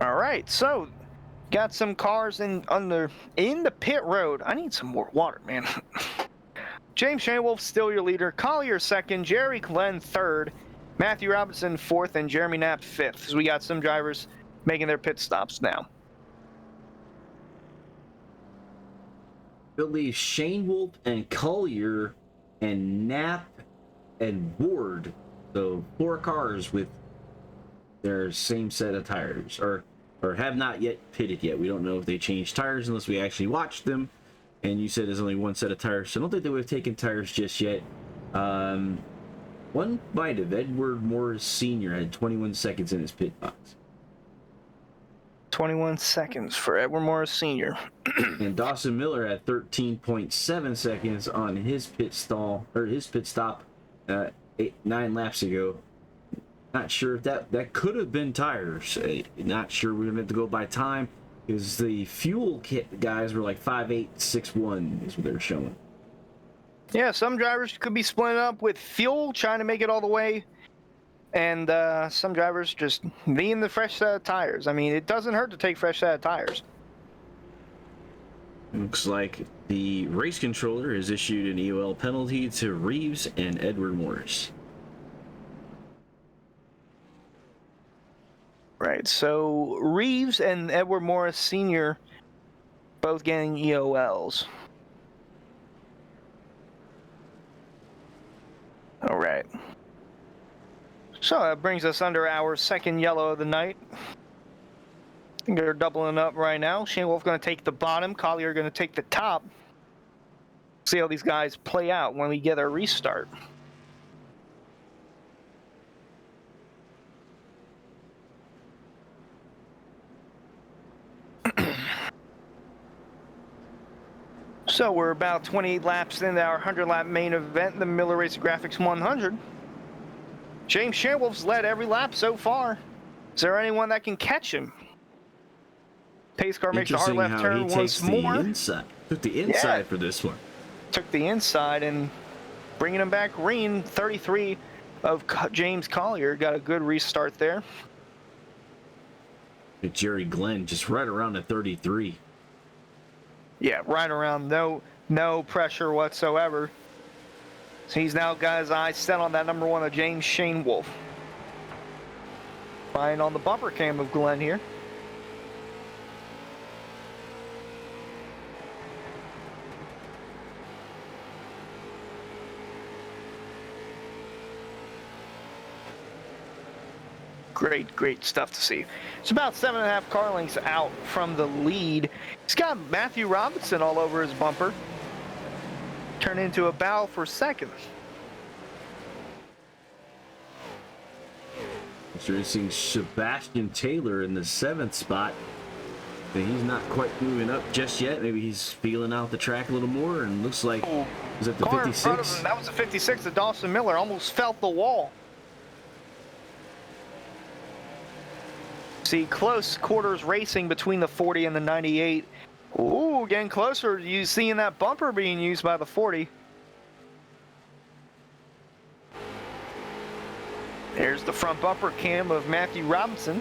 All right, so got some cars in the pit road. I need some more water, man. James Shearwolf still your leader. Collier second. Jerry Glenn third. Matthew Robinson fourth, and Jeremy Knapp fifth. So we got some drivers making their pit stops now. Billy Shearwolf and Collier and Knapp and Ward. So 4 cars with their same set of tires, or have not yet pitted yet. We don't know if they changed tires unless we actually watched them. And you said there's only 1 set of tires, so I don't think they would have taken tires just yet. One bite of Edward Morris Sr. had 21 seconds in his pit box. 21 seconds for Edward Morris Sr. And Dawson Miller had 13.7 seconds on his pit stop 9 laps ago. Not sure if that could have been tires. Not sure we're going to have to go by time, because the fuel kit guys were like 5.8, 6.1 is what they're showing. Yeah, some drivers could be splitting up with fuel, trying to make it all the way And some drivers just need the fresh set of tires. I mean, it doesn't hurt to take fresh set of tires. Looks like the race controller has issued an EOL penalty to Reeves and Edward Morris. Right, so Reeves and Edward Morris Sr. both getting EOLs. All right. So that brings us under our second yellow of the night. I think they're doubling up right now. Shane Wolf going to take the bottom. Collier going to take the top. See how these guys play out when we get a restart. So we're about 28 laps into our 100-lap main event, the Miller Race Graphics 100. James Shanwolf's led every lap so far. Is there anyone that can catch him? Pace car makes the hard left turn once more. Took the inside for this one. Took the inside and bringing him back green. 33 of James Collier got a good restart there. Jerry Glenn just right around the 33. Yeah, right around. No pressure whatsoever. So he's now got his eyes set on that number one of James Shane Wolf. Flying on the bumper cam of Glenn here. Great stuff to see. It's about 7.5 car lengths out from the lead. He's got Matthew Robinson all over his bumper. Turn into a battle for second. Introducing Sebastian Taylor in the 7th spot. But he's not quite moving up just yet. Maybe he's feeling out the track a little more, and looks like, is that the 56? That was the 56 of Dawson Miller. Almost felt the wall. See, close quarters racing between the 40 and the 98. Ooh, getting closer. You seeing that bumper being used by the 40. There's the front bumper cam of Matthew Robinson.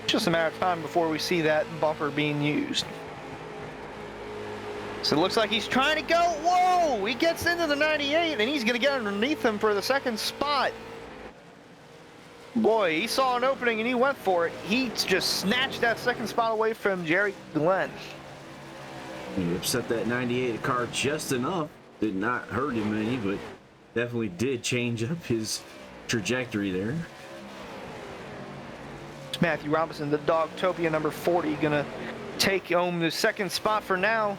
Just a matter of time before we see that bumper being used. So it looks like he's trying to go. Whoa! He gets into the 98, and he's going to get underneath him for the second spot. Boy, he saw an opening, and he went for it. He just snatched that second spot away from Jerry Glenn. He upset that 98 car just enough. Did not hurt him any, but definitely did change up his trajectory there. It's Matthew Robinson, the Dogtopia number 40, going to take home the second spot for now.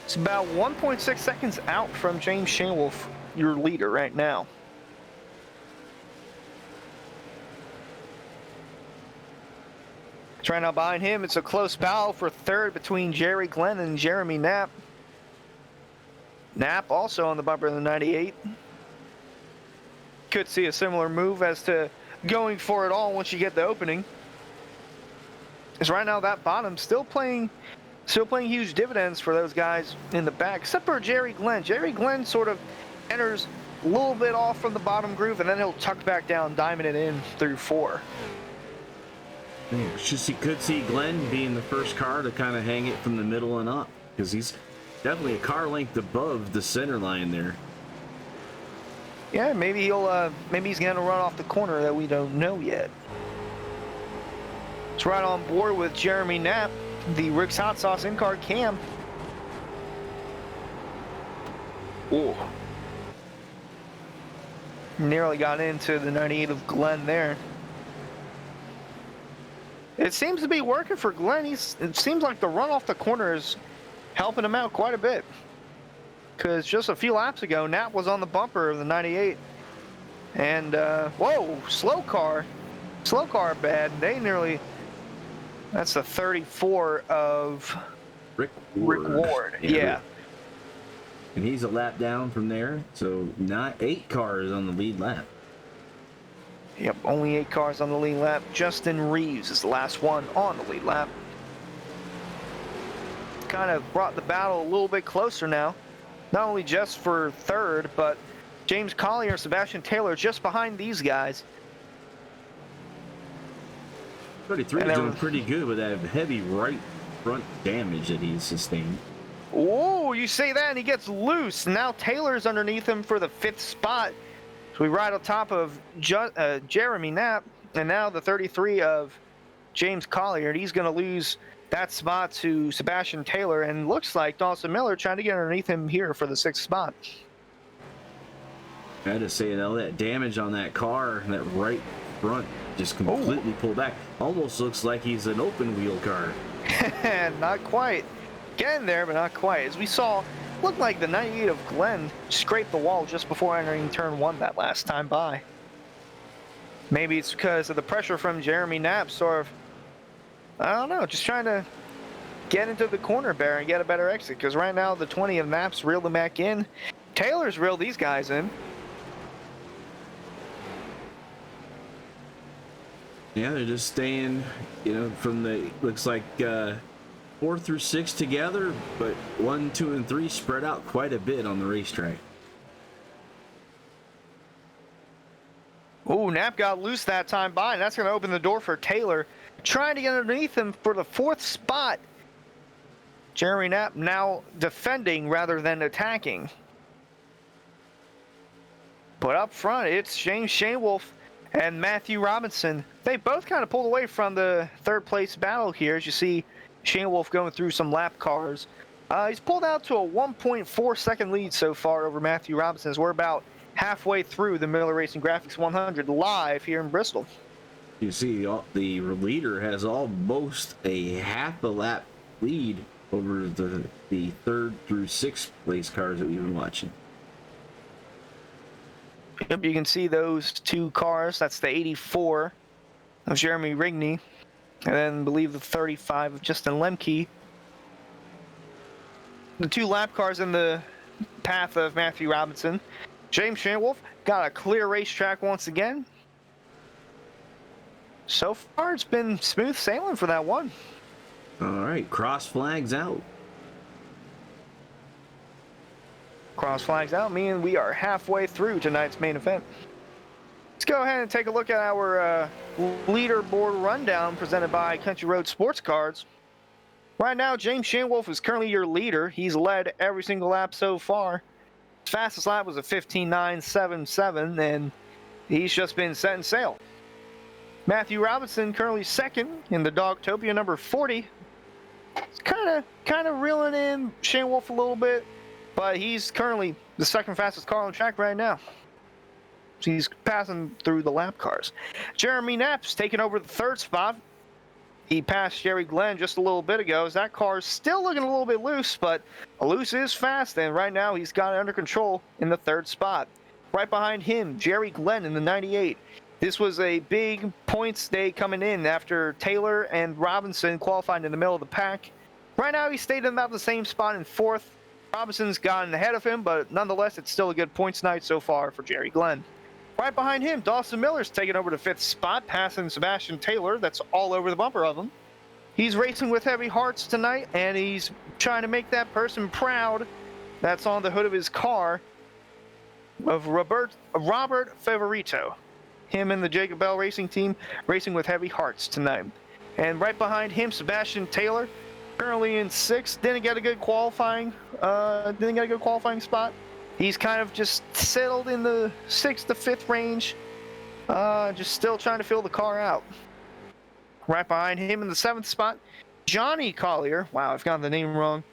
It's about 1.6 seconds out from James Shanewolf, your leader right now. Trying out behind him, it's a close battle for third between Jerry Glenn and Jeremy Knapp. Knapp also on the bumper of the 98. Could see a similar move as to going for it all once you get the opening. Because right now that bottom still playing huge dividends for those guys in the back, except for Jerry Glenn. Jerry Glenn sort of enters a little bit off from the bottom groove, and then he'll tuck back down, diamond it in through 4. You could see Glenn being the first car to kind of hang it from the middle and up, because he's definitely a car length above the center line there. Yeah, maybe he's going to run off the corner that we don't know yet. It's right on board with Jeremy Knapp, the Rick's Hot Sauce in-car cam. Ooh. Nearly got into the 98 of Glenn there. It seems to be working for Glenn. It seems like the run off the corner is helping him out quite a bit. Because just a few laps ago, Knapp was on the bumper of the 98. And, whoa, slow car bad. That's the 34 of Rick Ward. Yeah. And he's a lap down from there, so not 8 cars on the lead lap. Yep, only 8 cars on the lead lap. Justin Reeves is the last one on the lead lap. kind of brought the battle a little bit closer now. Not only just for third, but James Collier and Sebastian Taylor just behind these guys. 33 is doing pretty good with that heavy right front damage that he's sustained. Oh, you say that and he gets loose. Now Taylor's underneath him for the 5th spot. So we ride on top of Jeremy Knapp, and now the 33 of James Collier. He's going to lose that spot to Sebastian Taylor, and looks like Dawson Miller trying to get underneath him here for the 6th spot. I had to say, all that damage on that car, that right front, just completely pulled back. Almost looks like he's an open wheel car. Not quite. Getting there, but not quite. As we saw, looked like the 98 of Glenn scraped the wall just before entering turn 1 that last time by. Maybe it's because of the pressure from Jeremy Knapp, sort of, I don't know, just trying to get into the corner bear and get a better exit. Because right now, the 20 of Knapp's reeled them back in. Taylor's reeled these guys in. Yeah, they're just staying, from the, looks like 4 through 6 together, but 1, 2, and 3 spread out quite a bit on the racetrack. Oh, Knapp got loose that time by, and that's going to open the door for Taylor, trying to get underneath him for the 4th spot. Jeremy Knapp now defending rather than attacking. But up front, it's James Shainwolf and Matthew Robinson. They both kind of pulled away from the 3rd place battle here, as you see Shainwolf going through some lap cars. He's pulled out to a 1.4 second lead so far over Matthew Robinson, as we're about halfway through the Miller Racing Graphics 100 live here in Bristol. You see, the leader has almost a half a lap lead over the 3rd through 6th place cars that we've been watching. Yep, you can see those 2 cars. That's the 84 of Jeremy Rigney, and then I believe the 35 of Justin Lemke. The 2 lap cars in the path of Matthew Robinson. James Shainwolf got a clear racetrack once again. So far, it's been smooth sailing for that one. All right, cross flags out. Cross flags out, meaning we are halfway through tonight's main event. Let's go ahead and take a look at our leaderboard rundown presented by Country Road Sports Cards. Right now, James Shainwolf is currently your leader. He's led every single lap so far. His fastest lap was a 15.977, and he's just been setting sail. Matthew Robinson currently 2nd in the Dogtopia number 40. It's kind of reeling in Shainwolf a little bit, but he's currently the 2nd fastest car on the track right now. So he's passing through the lap cars. Jeremy Knapp's taking over the 3rd spot. He passed Jerry Glenn just a little bit ago. That car's still looking a little bit loose, but loose is fast, and right now he's got it under control in the 3rd spot. Right behind him, Jerry Glenn in the 98. This was a big points day coming in after Taylor and Robinson qualified in the middle of the pack. Right now he stayed in about the same spot in 4th. Robinson's gotten ahead of him, but nonetheless, it's still a good points night so far for Jerry Glenn. Right behind him, Dawson Miller's taking over the 5th spot, passing Sebastian Taylor. That's all over the bumper of him. He's racing with heavy hearts tonight, and he's trying to make that person proud. That's on the hood of his car of Robert Favorito. Him and the Jacob Bell Racing team racing with heavy hearts tonight. And right behind him, Sebastian Taylor, currently in 6th. Didn't get a good qualifying spot. He's kind of just settled in the 6th to 5th range. Just still trying to fill the car out. Right behind him in the 7th spot, Johnny Collier. Wow, I've gotten the name wrong.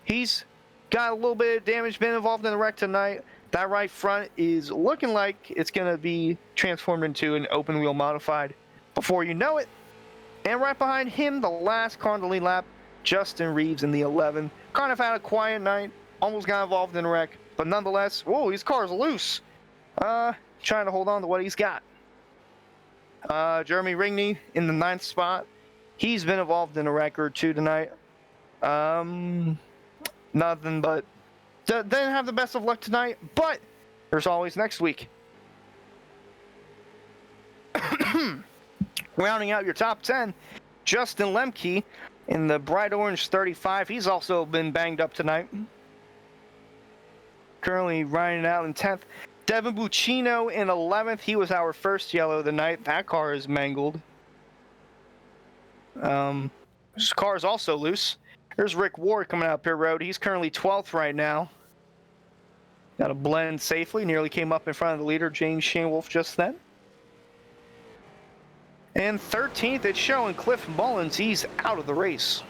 He's got a little bit of damage, been involved in the wreck tonight. That right front is looking like it's going to be transformed into an open wheel modified before you know it. And right behind him, the last car on the lead lap, Justin Reeves in the 11. Kind of had a quiet night. Almost got involved in a wreck, but nonetheless, whoa, his car's loose. Trying to hold on to what he's got. Jeremy Rigney in the 9th spot. He's been involved in a wreck or 2 tonight. Nothing but didn't have the best of luck tonight, but there's always next week. Rounding out your top 10, Justin Lemke In the bright orange 35, he's also been banged up tonight. Currently riding out in 10th. Devin Buccino in 11th. He was our first yellow of the night. That car is mangled. This car is also loose. There's Rick Ward coming out pit road. He's currently 12th right now. Got to blend safely. Nearly came up in front of the leader, James Shanewolf, just then. And 13th, it's showing Cliff Mullins. He's out of the race.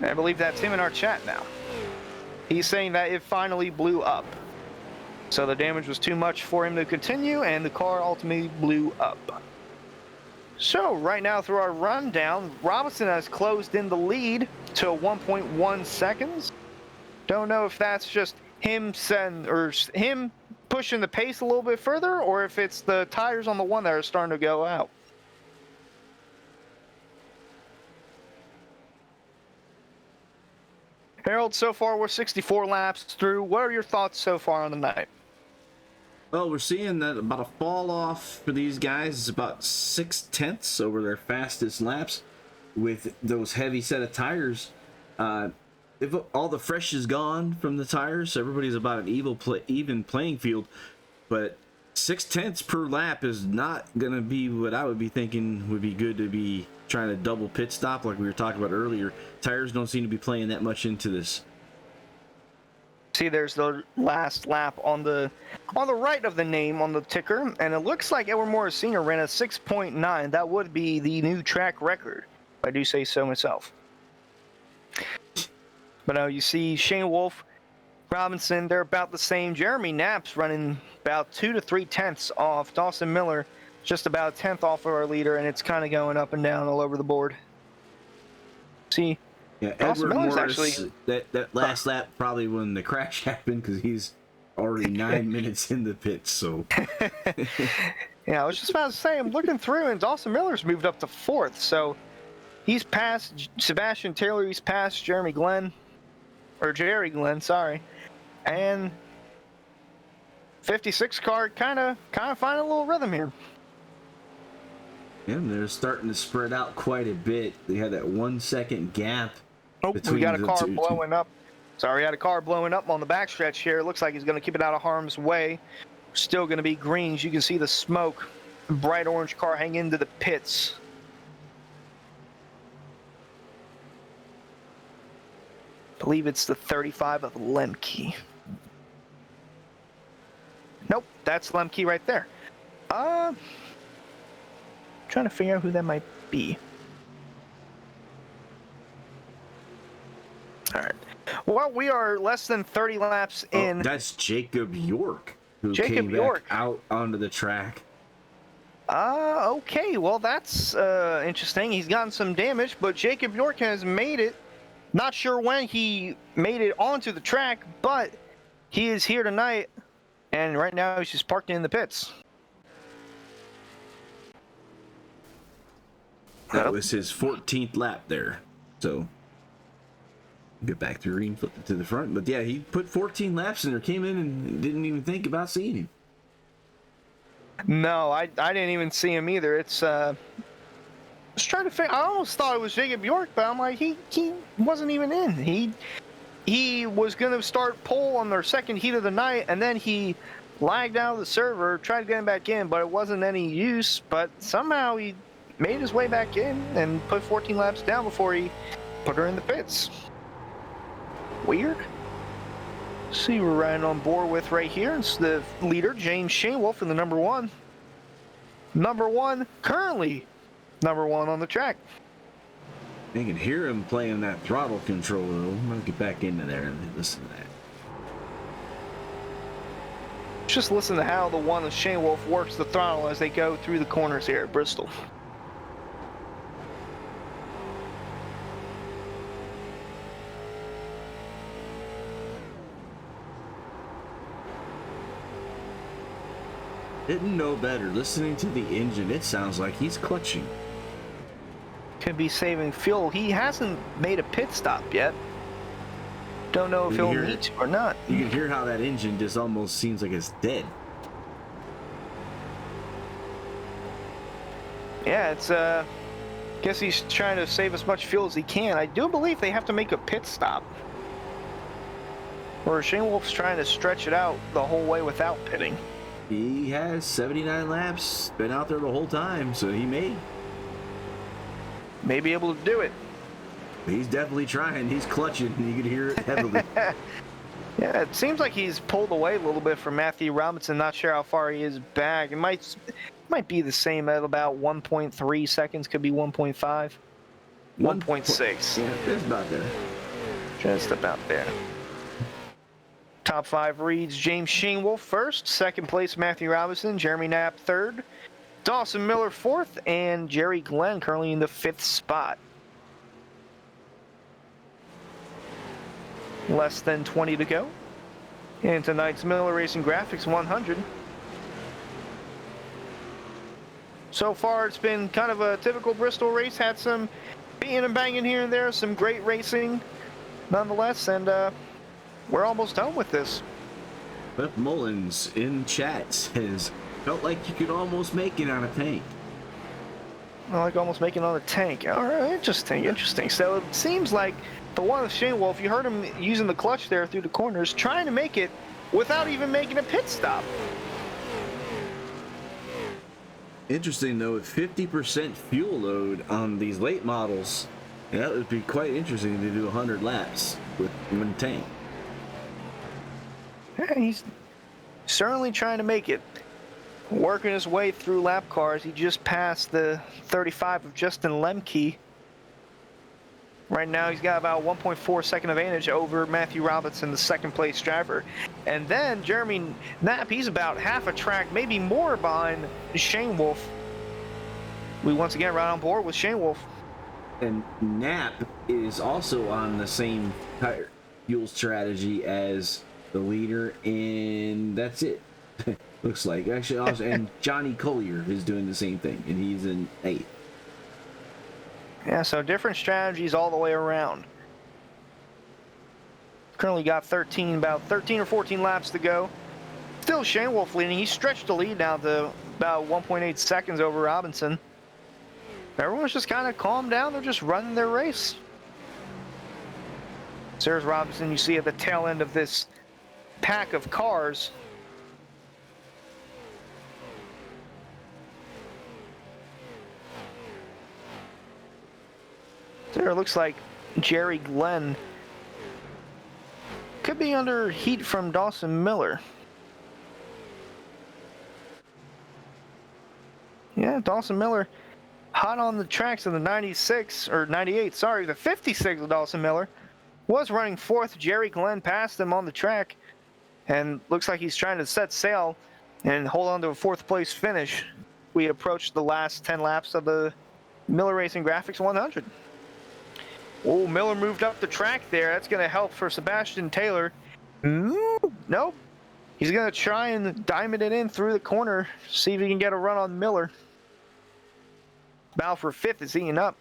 I believe that's him in our chat now. He's saying that it finally blew up. So the damage was too much for him to continue, and the car ultimately blew up. So right now through our rundown, Robinson has closed in the lead to 1.1 seconds. Don't know if that's just him pushing the pace a little bit further, or if it's the tires on the one that are starting to go out. Harold, so far we're 64 laps through. What are your thoughts so far on the night? Well, we're seeing that about a fall off for these guys is about 0.6 over their fastest laps with those heavy set of tires. If all the fresh is gone from the tires, everybody's about an even playing field. But 0.6 per lap is not going to be what I would be thinking would be good to be trying to double pit stop like we were talking about earlier. Tires don't seem to be playing that much into this. See, there's the last lap on the right of the name on the ticker, and it looks like Edward Morris Sr. ran a 6.9. That would be the new track record, if I do say so myself. But now you see Shane Wolf, Robinson, they're about the same. Jeremy Knapp's running about 2 to 3 tenths off. Dawson Miller just about a tenth off of our leader, and it's kind of going up and down all over the board. See, yeah, Edward Morris, actually, that last lap probably when the crash happened because he's already 9 minutes in the pits. So, yeah, I was just about to say, I'm looking through, and Dawson Miller's moved up to 4th. So he's past Sebastian Taylor. He's past Jerry Glenn, sorry, and 56 car kind of finding a little rhythm here. Yeah, they're starting to spread out quite a bit. They had that 1 second gap. Oh, we got a car blowing up. Sorry, we had a car blowing up on the backstretch here. It looks like he's going to keep it out of harm's way. Still going to be greens. You can see the smoke. Bright orange car hang into the pits. I believe it's the 35 of Lemke. Nope, that's Lemke right there. Trying to figure out who that might be. All right. Well, we are less than 30 laps in. That's Jacob York, who came back out onto the track. Okay. Well, that's interesting. He's gotten some damage, but Jacob York has made it. Not sure when he made it onto the track, but he is here tonight, and right now he's just parked in the pits. That was his 14th lap there. So, get back to green, flip it to the front. But yeah, he put 14 laps in there, came in and didn't even think about seeing him. No, I didn't even see him either. It's I was trying to figure. I almost thought it was Jacob York, but I'm like, he wasn't even in. He was gonna start pole on their second heat of the night, and then he lagged out of the server, tried getting back in, but it wasn't any use. But somehow he made his way back in and put 14 laps down before he put her in the pits. Weird. See, we're riding on board with right here. It's the leader, James Shanewolf, in the number 1. Currently number 1 on the track. You can hear him playing that throttle control, though. I'm going to get back into there and listen to that. Just listen to how the one of Shanewolf works the throttle as they go through the corners here at Bristol. Didn't know better. Listening to the engine, it sounds like he's clutching. Could be saving fuel. He hasn't made a pit stop yet. Don't know if he'll need to or not. You can hear how that engine just almost seems like it's dead. Yeah, it's Guess he's trying to save as much fuel as he can. I do believe they have to make a pit stop. Or Shane Wolf's trying to stretch it out the whole way without pitting. He has 79 laps, been out there the whole time, so he may be able to do it. He's definitely trying. He's clutching. You can hear it heavily. Yeah, it seems like he's pulled away a little bit from Matthew Robinson. Not sure how far he is back. It might be the same at about 1.3 seconds. Could be 1.5. 1.6. Yeah, it's about there. Just about there. Top 5 reads James Shane Wolf first. Second place, Matthew Robinson. Jeremy Knapp third. Dawson Miller fourth. And Jerry Glenn currently in the 5th spot. Less than 20 to go in tonight's Miller Racing Graphics 100. So far, it's been kind of a typical Bristol race. Had some beating and banging here and there, some great racing nonetheless, and we're almost done with this. Beth Mullins in chat says, felt like you could almost make it on a tank. I like almost making on a tank. All right, interesting. So it seems like the one with Shane Wolf, you heard him using the clutch there through the corners, trying to make it without even making a pit stop. Interesting though, with 50% fuel load on these late models, that would be quite interesting to do 100 laps with one tank. Yeah, he's certainly trying to make it. Working his way through lap cars, he just passed the 35 of Justin Lemke. Right now, he's got about 1.4 second advantage over Matthew Robinson, the second place driver. And then Jeremy Knapp, he's about half a track, maybe more behind Shane Wolf. We once again right on board with Shane Wolf. And Knapp is also on the same tire fuel strategy as the leader, and that's it. Looks like. Actually, also, and Johnny Collier is doing the same thing, and he's in 8th. Yeah, so different strategies all the way around. Currently got about 13 or 14 laps to go. Still Shane Wolf leading. He stretched the lead now to about 1.8 seconds over Robinson. Everyone's just kind of calmed down. They're just running their race. There's Robinson, you see at the tail end of this pack of cars. There it looks like Jerry Glenn could be under heat from Dawson Miller. Yeah, Dawson Miller hot on the tracks in the 96, or 98, sorry, the 56 of Dawson Miller. Was running 4th. Jerry Glenn passed him on the track. And looks like he's trying to set sail and hold on to a 4th place finish. We approach the last 10 laps of the Miller Racing Graphics 100. Oh, Miller moved up the track there. That's going to help for Sebastian Taylor. Nope. He's going to try and diamond it in through the corner, see if he can get a run on Miller. Battle for 5th is heating up.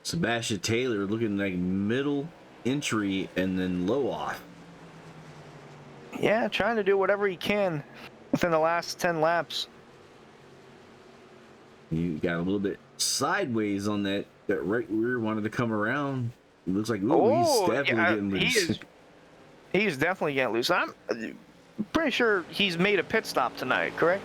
Sebastian Taylor looking like middle entry and then low off. Yeah, trying to do whatever he can within the last 10 laps. You got a little bit sideways on that right rear, wanted to come around. It looks like, he's definitely getting loose. He's definitely getting loose. I'm pretty sure he's made a pit stop tonight, correct?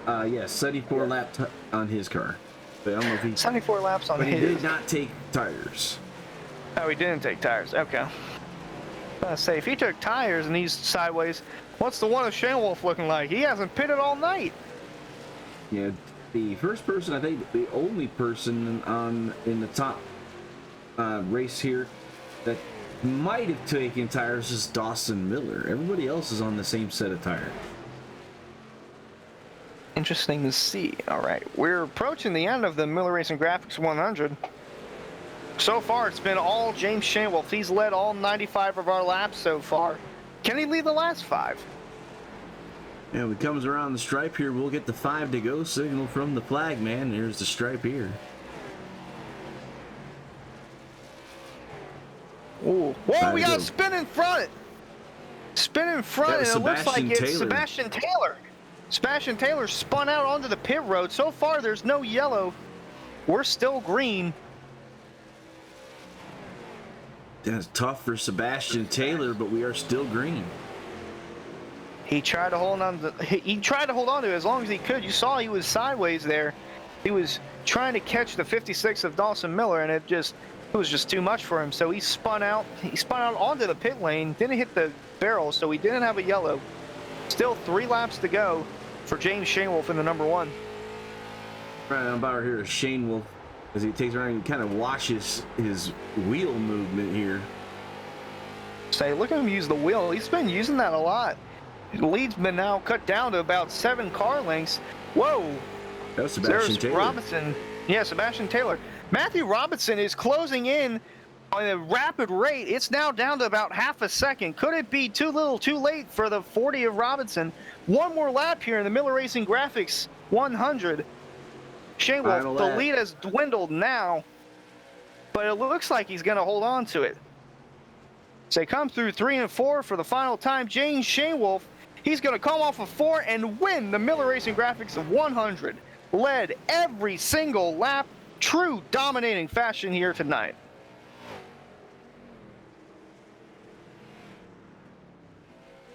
Yes, 74 lap on his car. But I don't know if he 74 laps on but his. He did not take tires. Oh, he didn't take tires. Okay. Say if he took tires and he's sideways, what's the one of Shane Wolf looking like? He hasn't pitted all night. Yeah, the first person, I think the only person in the top race here that might have taken tires is Dawson Miller. Everybody else is on the same set of tires. Interesting to see. All right, we're approaching the end of the Miller Racing Graphics 100. So far, it's been all James Shane Wolf. He's led all 95 of our laps so far. Can he lead the last 5? And when it comes around the stripe here, we'll get the 5 to go signal from the flag man. There's the stripe here. Ooh. Whoa, we got a spin in front. Spin in front, and it looks like it's Sebastian Taylor. Sebastian Taylor spun out onto the pit road. So far, there's no yellow. We're still green. That's tough for Sebastian Taylor, but we are still green. He tried to hold on to it as long as he could. You saw he was sideways there. He was trying to catch the 56 of Dawson Miller, and it was just too much for him. So he spun out. He spun out onto the pit lane, didn't hit the barrel, so he didn't have a yellow. Still 3 laps to go for James Shanewolf in the number 1. Right, I'm about here to Shane Wolf as he takes around and kind of watches his wheel movement here. Say, look at him use the wheel. He's been using that a lot. The lead's been now cut down to about 7 car lengths. Whoa! That was Sebastian Taylor. Robinson. Yeah, Sebastian Taylor. Matthew Robinson is closing in on a rapid rate. It's now down to about half a second. Could it be too little, too late for the 40 of Robinson? One more lap here in the Miller Racing Graphics 100. Shane Wolf, the lead has dwindled now, but it looks like he's going to hold on to it. So they come through 3 and 4 for the final time. James Shanewolf, he's going to come off of 4 and win the Miller Racing Graphics 100. Led every single lap. True dominating fashion here tonight.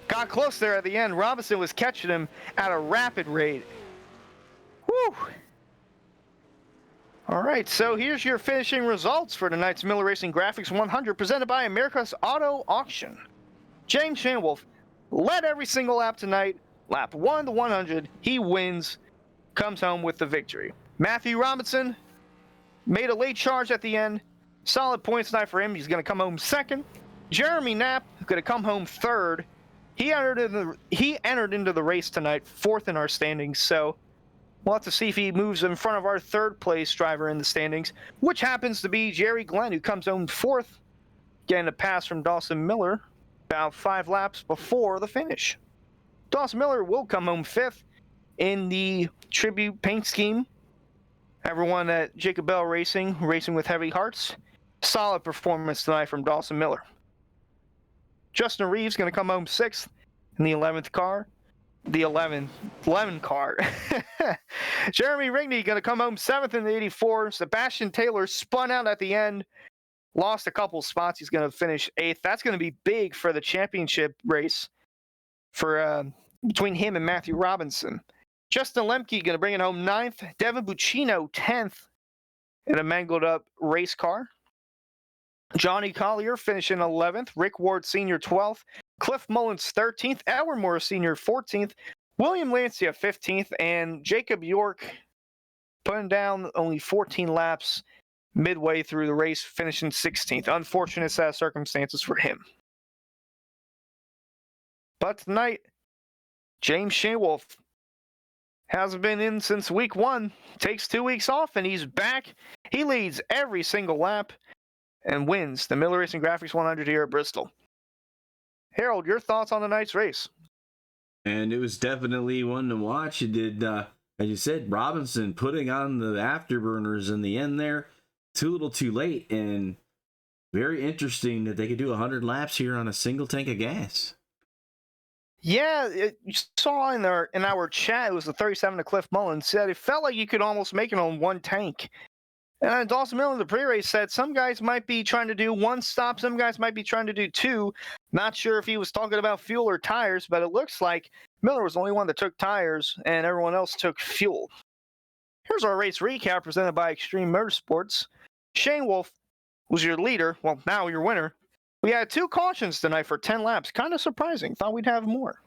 Got close there at the end. Robinson was catching him at a rapid rate. Whew. All right, so here's your finishing results for tonight's Miller Racing Graphics 100 presented by America's Auto Auction. James Shanewolf led every single lap tonight. Lap 1 to 100, he wins, comes home with the victory. Matthew Robinson made a late charge at the end. Solid points tonight for him. He's going to come home second. Jeremy Knapp is going to come home third. He entered into the race tonight, 4th in our standings, so we'll have to see if he moves in front of our 3rd place driver in the standings, which happens to be Jerry Glenn, who comes home 4th, getting a pass from Dawson Miller about 5 laps before the finish. Dawson Miller will come home 5th in the tribute paint scheme. Everyone at Jacob Bell Racing with heavy hearts. Solid performance tonight from Dawson Miller. Justin Reeves going to come home 6th in the 11th car. The 11 car. Jeremy Rigney going to come home 7th in the 84. Sebastian Taylor spun out at the end. Lost a couple spots. He's going to finish 8th. That's going to be big for the championship race for between him and Matthew Robinson. Justin Lemke going to bring it home 9th. Devin Buccino 10th in a mangled up race car. Johnny Collier finishing 11th. Rick Ward Sr. 12th. Cliff Mullins 13th. Edward Morris Sr. 14th. William Lancia 15th. And Jacob York putting down only 14 laps midway through the race, finishing 16th. Unfortunate set of circumstances for him. But tonight, James Shanewolf hasn't been in since week 1. Takes 2 weeks off, and he's back. He leads every single lap and wins the Miller Racing Graphics 100 here at Bristol. Harold, your thoughts on tonight's race? And it was definitely one to watch. It did, as you said, Robinson putting on the afterburners in the end there. Too little too late, and very interesting that they could do 100 laps here on a single tank of gas. Yeah, you saw in our chat, it was the 37 to Cliff Mullins, said it felt like you could almost make it on one tank. And Dawson Miller in the pre-race said some guys might be trying to do 1 stop, some guys might be trying to do 2. Not sure if he was talking about fuel or tires, but it looks like Miller was the only one that took tires and everyone else took fuel. Here's our race recap presented by Extreme Motorsports. Shanewolf was your leader, well, now your winner. We had 2 cautions tonight for 10 laps. Kind of surprising. Thought we'd have more.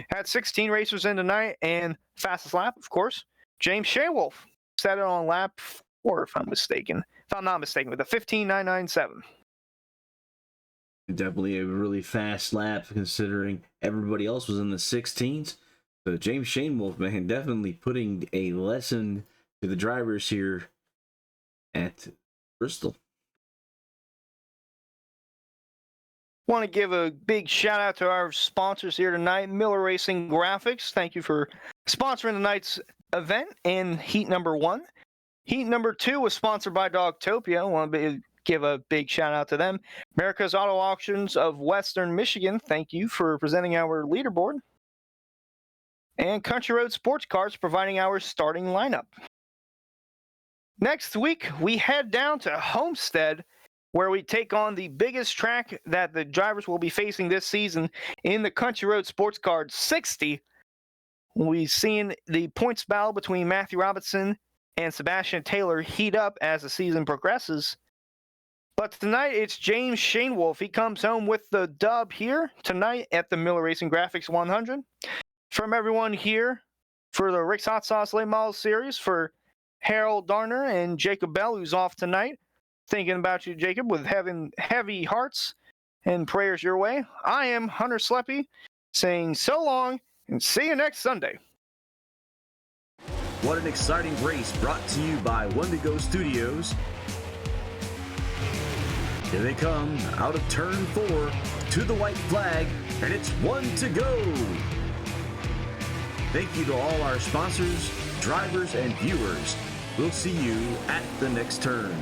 Had 16 racers in tonight, and fastest lap, of course, James Shanewolf set it on lap 4, if I'm not mistaken, with a 15.997. Definitely a really fast lap considering everybody else was in the 16s. So James Shanewolf, man, definitely putting a lesson to the drivers here at Bristol. Want to give a big shout out to our sponsors here tonight, Miller Racing Graphics. Thank you for sponsoring tonight's event in heat number 1. Heat number 2 was sponsored by Dogtopia. I want to give a big shout out to them. America's Auto Auctions of Western Michigan. Thank you for presenting our leaderboard. and Country Road Sports Cars providing our starting lineup. Next week, we head down to Homestead, where we take on the biggest track that the drivers will be facing this season in the Country Road Sports Cars 60. We've seen the points battle between Matthew Robinson and Sebastian Taylor heat up as the season progresses. But tonight, it's James Shanewolf. He comes home with the dub here tonight at the Miller Racing Graphics 100. From everyone here for the Rick's Hot Sauce Late Model Series, for Harold Darner and Jacob Bell, who's off tonight, thinking about you, Jacob, with having heavy hearts and prayers your way. I am Hunter Sleppy, saying so long and see you next Sunday. What an exciting race brought to you by Wendigo Studios. Here they come out of turn 4 to the white flag, and it's 1 to go. Thank you to all our sponsors, drivers, and viewers. We'll see you at the next turn.